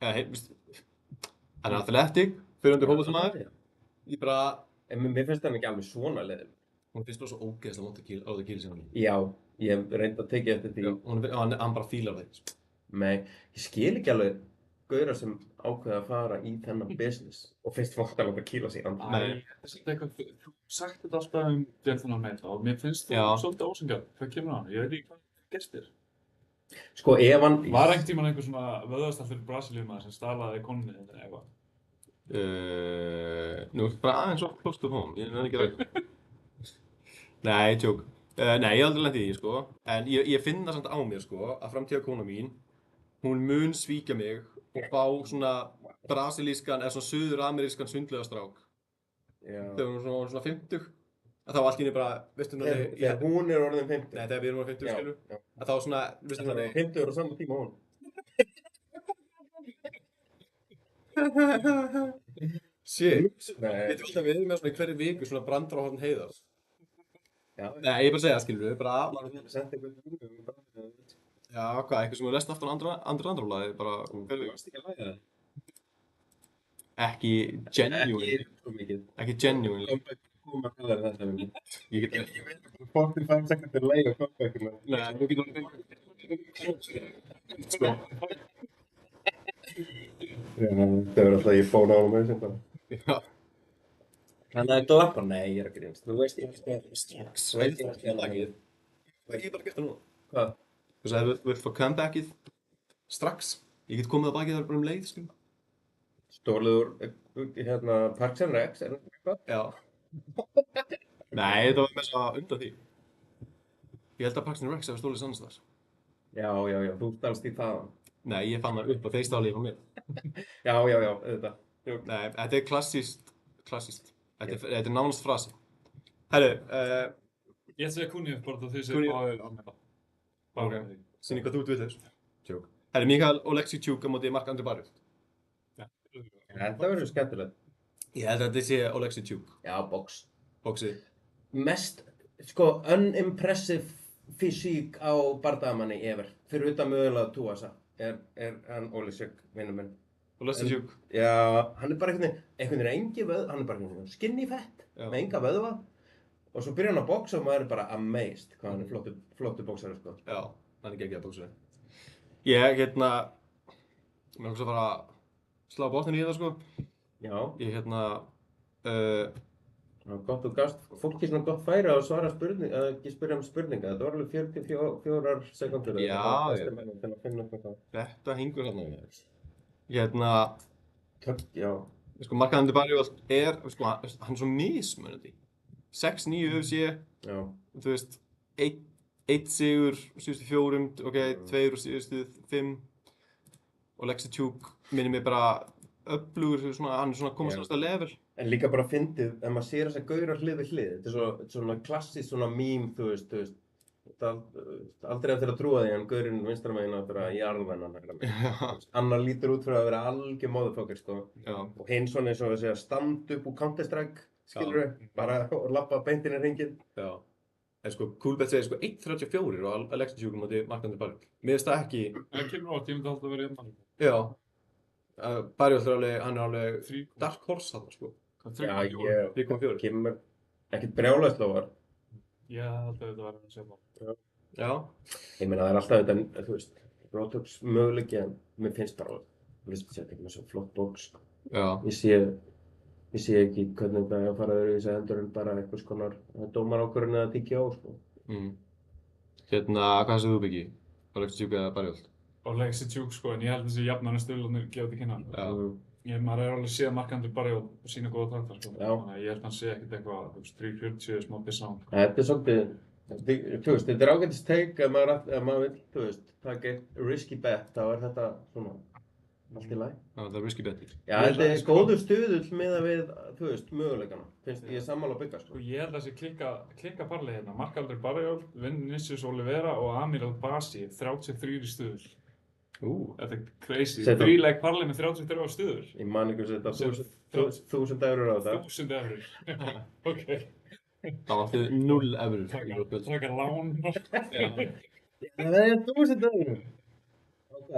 hann er athletic, fyrir undir fótboltamaður. Ég bara... En mér finnst hann ekki alveg svona leiðilegur. Hún finnst bara svo ógeðslega vont að kýla sér hann. Já, ég hef reynd að tekið eftir því. Hann bara fílar það. Nei, ég skil ekki alveg gaurar sem ákveða að fara í þennan business og finnst fólk að láta kýla sig andra. Nei, þú sagt þetta alltaf Jadon Almeida og mér finnst þú svolítið ósanngjarn. Hvað kemur á hann? Ég veit ekki hvað gerst þér. Sko, ef hann... Var einhvern tímann einhver svona vöðvastall fyrir Brasilíumaður sem stalaði konunni eða eitthvað? Nú, bara aðeins of close to home, ég er ekki ræður. Nei, tjók. Nei, ég hef aldrei lent í því, sko. En ég finn það samt á mér, sko, að framtíðarkona mín, hún mun svíkja mig og fá svona brasilískan eða svona suður-amerískan sundlaugarstrák. Þegar hún er svona 50. Að þá allt í henni bara, veistu þú það þegar hún er orðin 50. Nei, þegar við erum orðin 50, skilur. Að þá svona, veistu þú það 50 á sama tíma hún. Shit. Veitum alltaf við með svona í hverju viku svona brandar á Horn Heiðars. Nei, ég er bara að segja, skilur við, bara Já, hvað, eitthvað sem við lest aftur á andra andróla, bara hverju viku. Ekki genuine. Ekki svo mikið. Ekki genuine. Comeback koma kallar þetta við. Ég get Ég veit ekki 45 sekundir leið á comebackinu. Nei, þú getur sko. Það verður alltaf ég fóna á hann með sem bara. Já. Þannig að glappa, nei, ég að grínast. Þú veist ég að spila strax. Þú veist ég að spila lagið. Ég hef bara gert það núna. Hvað? Þú sagði þú vilt fá comebackið strax. Ég get komið að bakið þar bara leið, sko. Stórlegur, Parks and Recs, er það eitthvað? Já. Nei, þetta var með þess að undan því. Ég held að Parks and Recs hefði stólið annars þar. Já, þú stalst í það. Nei, ég fann það upp og þeir stálið frá mér. Já, auðvitað. Nei, þetta er klassískt. Þetta er nánast frasi. Herru, Ég ætla að segja Kunni bara það þau séu Kunni. báðir á með það. Ok. Sýni hvað þú ert við þess. Tjók. Herru, Mikael Oleksichuk á móti Marc-André Barrios. Þetta verður skemmtilegt. Ég held að þetta sé Oleksichuk. Já, box. Boxið. Mest, unimpressive fysík á bardagamanni ever. Fyrir utan mögulega Tuasa er hann Oleksichuk, vinnur minn. Oleksichuk. Já, hann er bara einhvern veginn engi vöð, hann er bara einhvern veginn skinny fett, með enga vöðva. Og svo byrjar hann að boxa og maður er bara amazed hvað hann er flottur boxari, sko. Já, hann er geggjað boxari. Ég, mér langar svo að fara að slá botnin í þetta, sko. Já. Ég, Gott og gast, fólki svona gott færi á að svara spurninga, eða ekki spyrja spurninga. Þetta var alveg 44 sekundur. Já, þetta hingur hérna við þér. Já. Sko, Marc-André Barrios hann er svo mismunandi. 6-9 UFC, Já. þú veist, 1 sigur síðustu 4, ok, 2 úr síðustu 5. Oleksichuk minnir mig bara öflugur, hann er svona komast á næsta level. En líka bara fyndið, ef maður sér þessa gaurar hlið við hlið, þetta er svona klassískt svona mím, þú veist, aldrei eftir að trúa því en gaurinn vinstramegin eftir að jarðvæna hann. Annar lítur út fyrir að vera algjör motherfucker, sko. Já. Og hinn svona eins og að segja stand upp úr Counter-Strike, skilurðu, bara og lappa beint inn í ringinn. Já. En sko, Coolbet segir sko 1.34 og Oleksichuk móti Marc-André Barrios. Mér finnst það ekki... Það kemur átt, ég myndi alltaf að vera jafn. Já. Barrios hann er alveg dark horse þarna, sko. Já, 3.4. Kemur ekkert brjálæðislófar. Já, alltaf þetta var að segja það. Já. Ég meina það er alltaf þetta, þú veist, Rotox möguleiki en mér finnst bara, þetta er ekki með svo flott box. Já. Ég sé ekki hvernig það er að fara öðru í þessu endur en bara einhvers konar dómarákvörðun eða TKO, sko. Hvað segir þú, Biggi? Oleksichuk eða Barrios? Oleksichuk, sko, en ég held þessi jafnarnir stöðlarnir gefa til kynna. Maður alveg séð Marc-André Barrios og sína góða takta, sko. Þannig að ég held hann sé ekkert eitthvað, 3.40 smá bissa á hann. Þetta er svolítið, þú veist, þetta er ágætist take ef maður vill, þú veist, taka eitt risky bet, þá er þetta svona allt í lagi. Já, það er risky bet. Já, þetta er góður stuðull miðað við, þú veist, möguleikana. Finnst ég sammála Bigga, sko. Ég held að þessi klikka parlið hérna, Marc-André Barrios, Vinicius Oliveira og Amir Al-Basi, 33 í stuðull. Þetta er crazy. 3-leg parlið með 33 stuður. Ég man ekki að setja 1000 eurur á þetta. 1000 eurur. Ok. Það var fyrir 0 eurur. Taka lán. Það er 1000 eurur. Ok.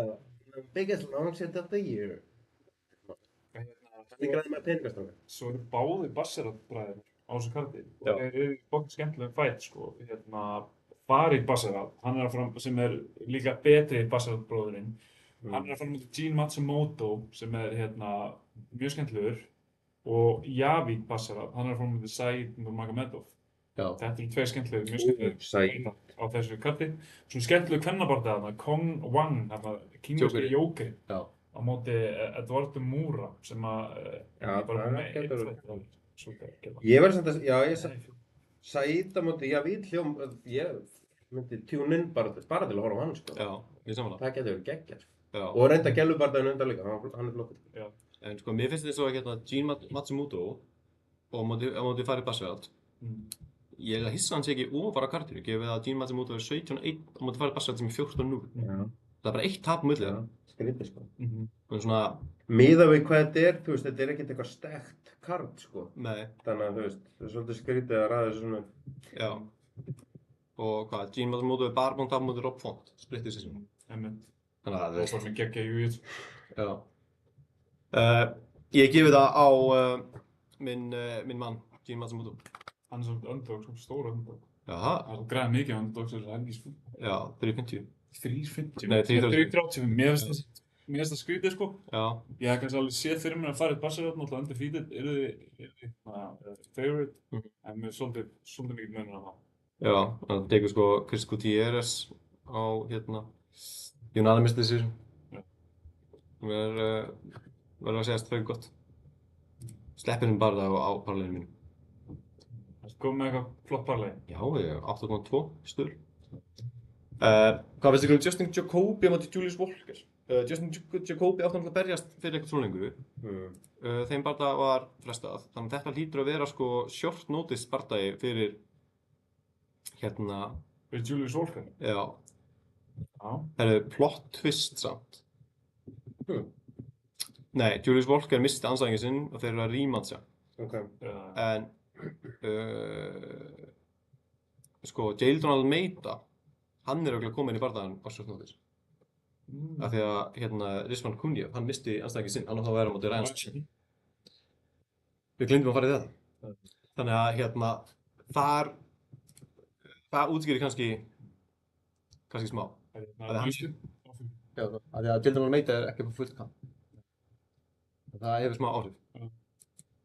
The biggest launch of the year. Það græði með peningastrákar. Svo eru báðir Bassarat-bræður á þessu karti. Og þeir eru bótt skemmtilega fætt, sko. Farid Bassarat, hann er að fram, sem er líka betri Bassarat-bróðurinn. Hann er að fara mútið Gene Matsumoto, sem er mjög skemmtilegur. Og Javid Bassarat, hann er að fara mútið Said Nurmagomedov. Þetta eru tveir skemmtilegir, mjög skemmtilegir á þessu karti. Svona skemmtilegur kvennabardaði þarna, Kong Wang, kínverski jókerinn. Á móti Eduardo Moura, sem bara með einn fætt. Ég verði samt að, Said á móti Javid hljóm, ég myndi tune in bara til að horfa á hann, sko. Já, ég samanlega. Það getur verið geggjað. Og reynda gælubardaðinu undan líka, hann er flottur. En sko, mér finnst þetta svo að Gene Matsumoto og á móti Farid Bassarat. Ég er að hissa hann sé ekki ofar á kartinu, gefið að Gene Matsumoto er 17-1 á móti Farid Bassarat sem er 14-0. Það er bara eitt tap á milli þeirra. Skrítið, sko. Miðað við hvað þetta er, þú veist, þetta er ekkert eitthvað stekt kart, sko. Nei. Þannig að, þú veist, það er svolítið skrítið að ræða þessu svona. Já. Og hvað, Gene Matsumoto er bara búinn að tapa móti Rob Font, splittið sér. Þannig að það er... Og bara með geggja í júið. Já. Ég gefi það á minn mann, Gene Matsumoto. Hann er svona underdog, svona stóra underdog. Jaha. Það er græða mikið underdogs þessar helgi, sko. Já, 350. 350? Nei, 335. Mér finnst það skrítið, sko. Já. Ég hef kannski alveg séð fyrir mér að fara í Barcelona, alltaf undefeated, eru þið favorite, en mér er svolítið mikið munur á það. Já, það tekur sko Chris Gutierrez á unanimous decision. Mér verður að segjast frekar gott. Sleppir bara það á parleginu mínu. Það kom með eitthvað flott parleg? Já, ég er 8.2 stöður. Hvað finnst ykkur Justin Jacoby á móti Julius Walker? Justin Jacoby átti náttúrulega að berjast fyrir eitthvað svona lengur. Þeim barða var frestað, þannig að þetta hlýtur að vera sko short notice bardagi fyrir Fyrir Julius Walker? Já. Já. Það er plot twist samt. Nei, Julius Walker misti andstæðinginn sinn og þeir eru að rematcha. En sko, Jailton Almeida, hann er örugglega kominn í bardagann á short notice. Af því að Rizwan Kunjev, hann misti andstæðinginn sinn, hann átti að vera á móti Ryan Session. Við gleymdum að fara í þetta. Þannig að það útskýrir kannski smá. Já, af því að Jailton Almeida er ekki på fullt kamp. Það hefur smá áhrif. Við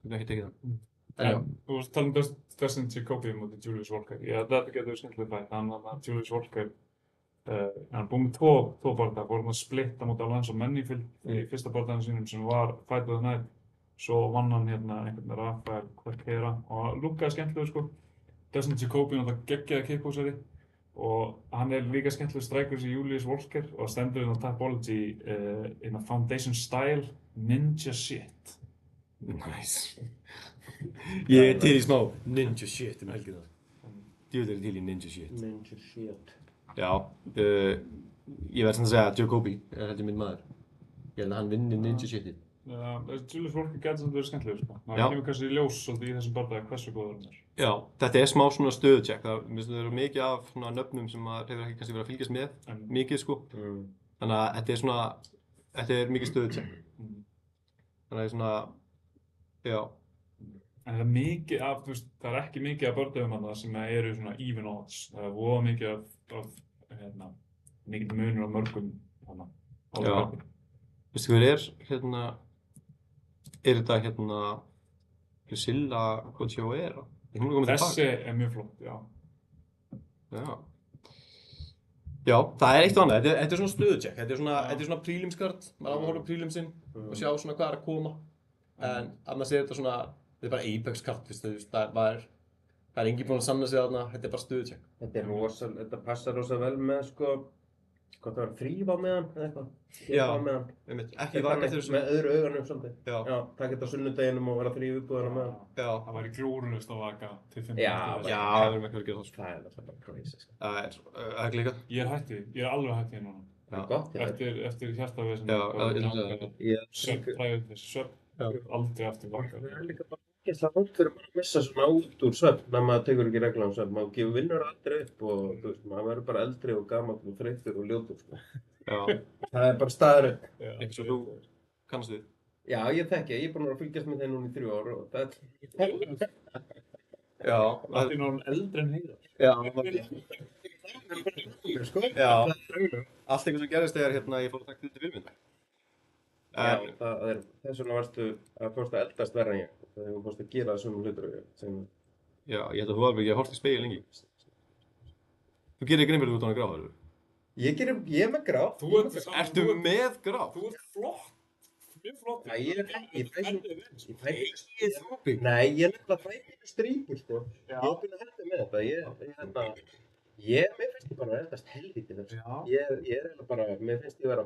getum ekki tekið það. Þú varst að tala Justin Jacoby móti Julius Walker. Þetta getur skemmtileg fætt. Julius Walker, hann búið með tvo bardaga, voru að splitta móti Alonso Menifield í fyrsta bardaganum sínum sem var Fight of the Night. Svo vann hann einhvern Rafael Corquera og lúkkaði skemmtilegur sko. Justin Jacoby náttúrulega geggjaði kickboxari og hann er líka skemmtilegur strækur sem Julius Walker og stendur inn á Tapology Foundation Style Ninja Shit. Nice. Ég er til í smá Ninja Shit helgina. Djúvel er til í Ninja Shit. Ninja Shit. Já, ég verð samt að segja að Jacoby er heldur minn maður. Ég held að hann vinni Ninja Shitið. Julius Walker getur samt verið skemmtilegur sko. Það kemur kannski í ljós svolítið í þessum bardaga hversu góður hann er. Já, þetta er smá svona stöðucheck. Það eru mikið af svona nöfnum sem maður hefur ekki kannski verið að fylgjast með mikið sko. Þannig að þetta er mikið stöðucheck. Þannig að það er svona, já. En það er mikið af, það er ekki mikið af bardagum þarna sem eru svona even odds. Það er voða mikið af mikið munur á mörgum þarna. Já. Veistu hver er þetta Lucilla Cochioera? Þessi er mjög flott, já. Já, það er eitt og annað. Þetta er svona stöðucheck. Þetta er svona prelimskart. Maður á að horfa á prelimsinn og sjá svona hvað er að koma. En annars er þetta svona, þetta er bara Apex-kart, það er enginn búinn að sanna sig þarna. Þetta er bara stöðucheck. Þetta passar rosa vel með sko, hvað það var, þrífa með hann eða eitthvað? Já, einmitt. Ekki vaka eftir þessu. Með öðru auganum svolítið. Já, taka þetta á sunnudeginum og vera þrífa íbúðana með hann. Já. Það væri glórulaust að vaka til 5 Já, það verðum ekki að gera það sko. Það er alltaf bara crazy sko. Það er ekki líka. Ég er hættið, ég er alveg hættið núna. Það er gott, já. Eftir hjartavesen. Já, svefn, aldrei aftur vaka. Það er líka bara ekki það hótt fyrir bara að missa svona út úr svefn þegar maður tekur ekki regla um svefn. Maður gefur vinnur aldrei upp og maður verður bara eldri og gamall og þreyttur og ljótur sko. Já. Það er bara staðurinn. Eins og þú kannast við. Já, ég þekki, ég er búinn að fylgjast með þeim núna í 3 ár og það er... Já, það er náttúrulega eldri en Heiðar. Já, já. Allt eitthvað sem gerðist þegar ég fór að taka þetta fyrirmynd. Já, þess vegna fórstu að eldast verra en ég. Þegar þú fórst að gera þessum hlutur og ég. Já, ég held að þú alveg ekki að horft í spegil lengi. Þú gerir grein fyrir þú út á hana gráð, eða? Ég er með gráð. Ertu með gráð? Þú ert flott. Mjög flott. Nei, ég fæ nefnilega stríkur, sko. Ég er búinn að hætta með þetta. Mér finnst ég bara að eldast helvítið þess. Ég er eiginlega bara, mér finnst ég vera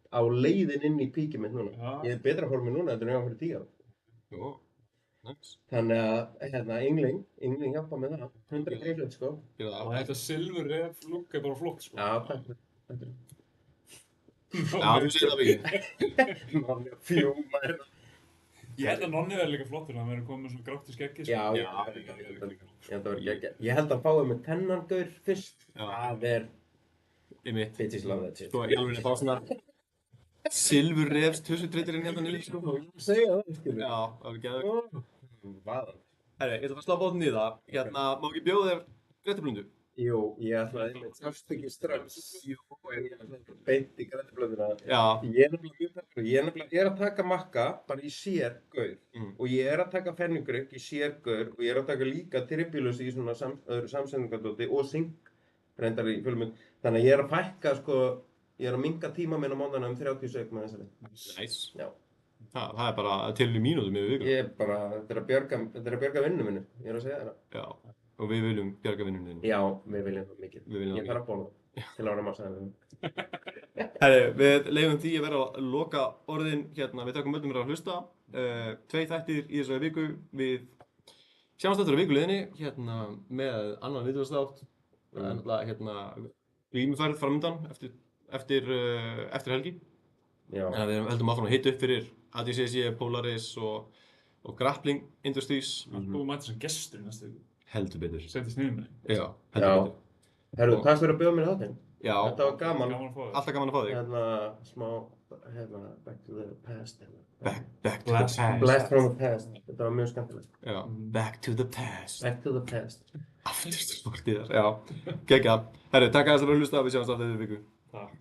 á leiðin inn í píkið mitt núna. Ég er betra formi núna en ég var fyrir 10 ára. Jó, nice. Þannig að, Yngling hjálpa með það. 100 greiflut, sko. Og þetta silfur lúk er bara flott, sko. Já, takk. Já, þú segir það mikið. Nonni að fjúma hérna. Ég held að Nonni verður líka flottur, hann verður komið með svona grátt í skeggi, sko. Já, ég held að verður geggjað. Ég held að fáið með tennangaur fyrst. Það er... Í mitt. Bitches love that shit. Sko, ég alveg bara svona... Silfur refs tussutreytirinn hérna niður, sko. Ég segja það, skilur. Já, það var geðveikt. Vaðan. Herri, ég ætla að slá bátinn í það. Hérna, má ekki bjóða þér græddublöndu? Jú, ég ætlaði einmitt, sástu ekki strax. Jú, ég ætlaði beint í græddublönduna. Já. Ég er nefnilega mjög peppur. Ég er nefnilega að taka makka bara í sér gaur. Og ég er að taka fenugreik í sér gaur. Og ég er að taka líka tribulus í svona öðru samsendingadóti og synk reyndar í fjölmund. Þannig að ég er að fækka, sko, ég er að minka tíma minn á mánuðina 30 sek með þessari. Nice. Já. Það er bara til í mínútum yfir viku. Ég er bara, þetta er að bjarga vinnu minni, ég er að segja það. Já, og við viljum bjarga vinnunni þinni. Já, við viljum það mikið. Ég þarf að borða til að vera massaðið. Herri, við leyfum því að vera að loka orðin hérna, við takkum öllum að hlusta. 2 þættir í þessari viku, við sjáumst eftir á vikuleiðinni hérna með annan viðtalsþátt. Það er náttúrulega hérna glímufærð framöndan eftir helgi. Já. En við heldum áfram að hita upp fyrir ADCC, Polaris og Grappling Industries. Þú mættir sem gestur í næstu viku. Heldur betur. Settist niður með þig. Já, heldur betur. Herru, takk fyrir að bjóða mér þáttinn. Já. Þetta var gaman. Gaman að fá þig. Alltaf gaman að fá þig. Hérna, smá, back to the past. Back to the past. Blast from the past. Þetta var mjög skemmtilegt. Já, back to the past. Back to the past. Aftur til fortíðar, já. Geggjað. Herru, takk að þess að hlusta, við sjáumst aftur í viku. Takk.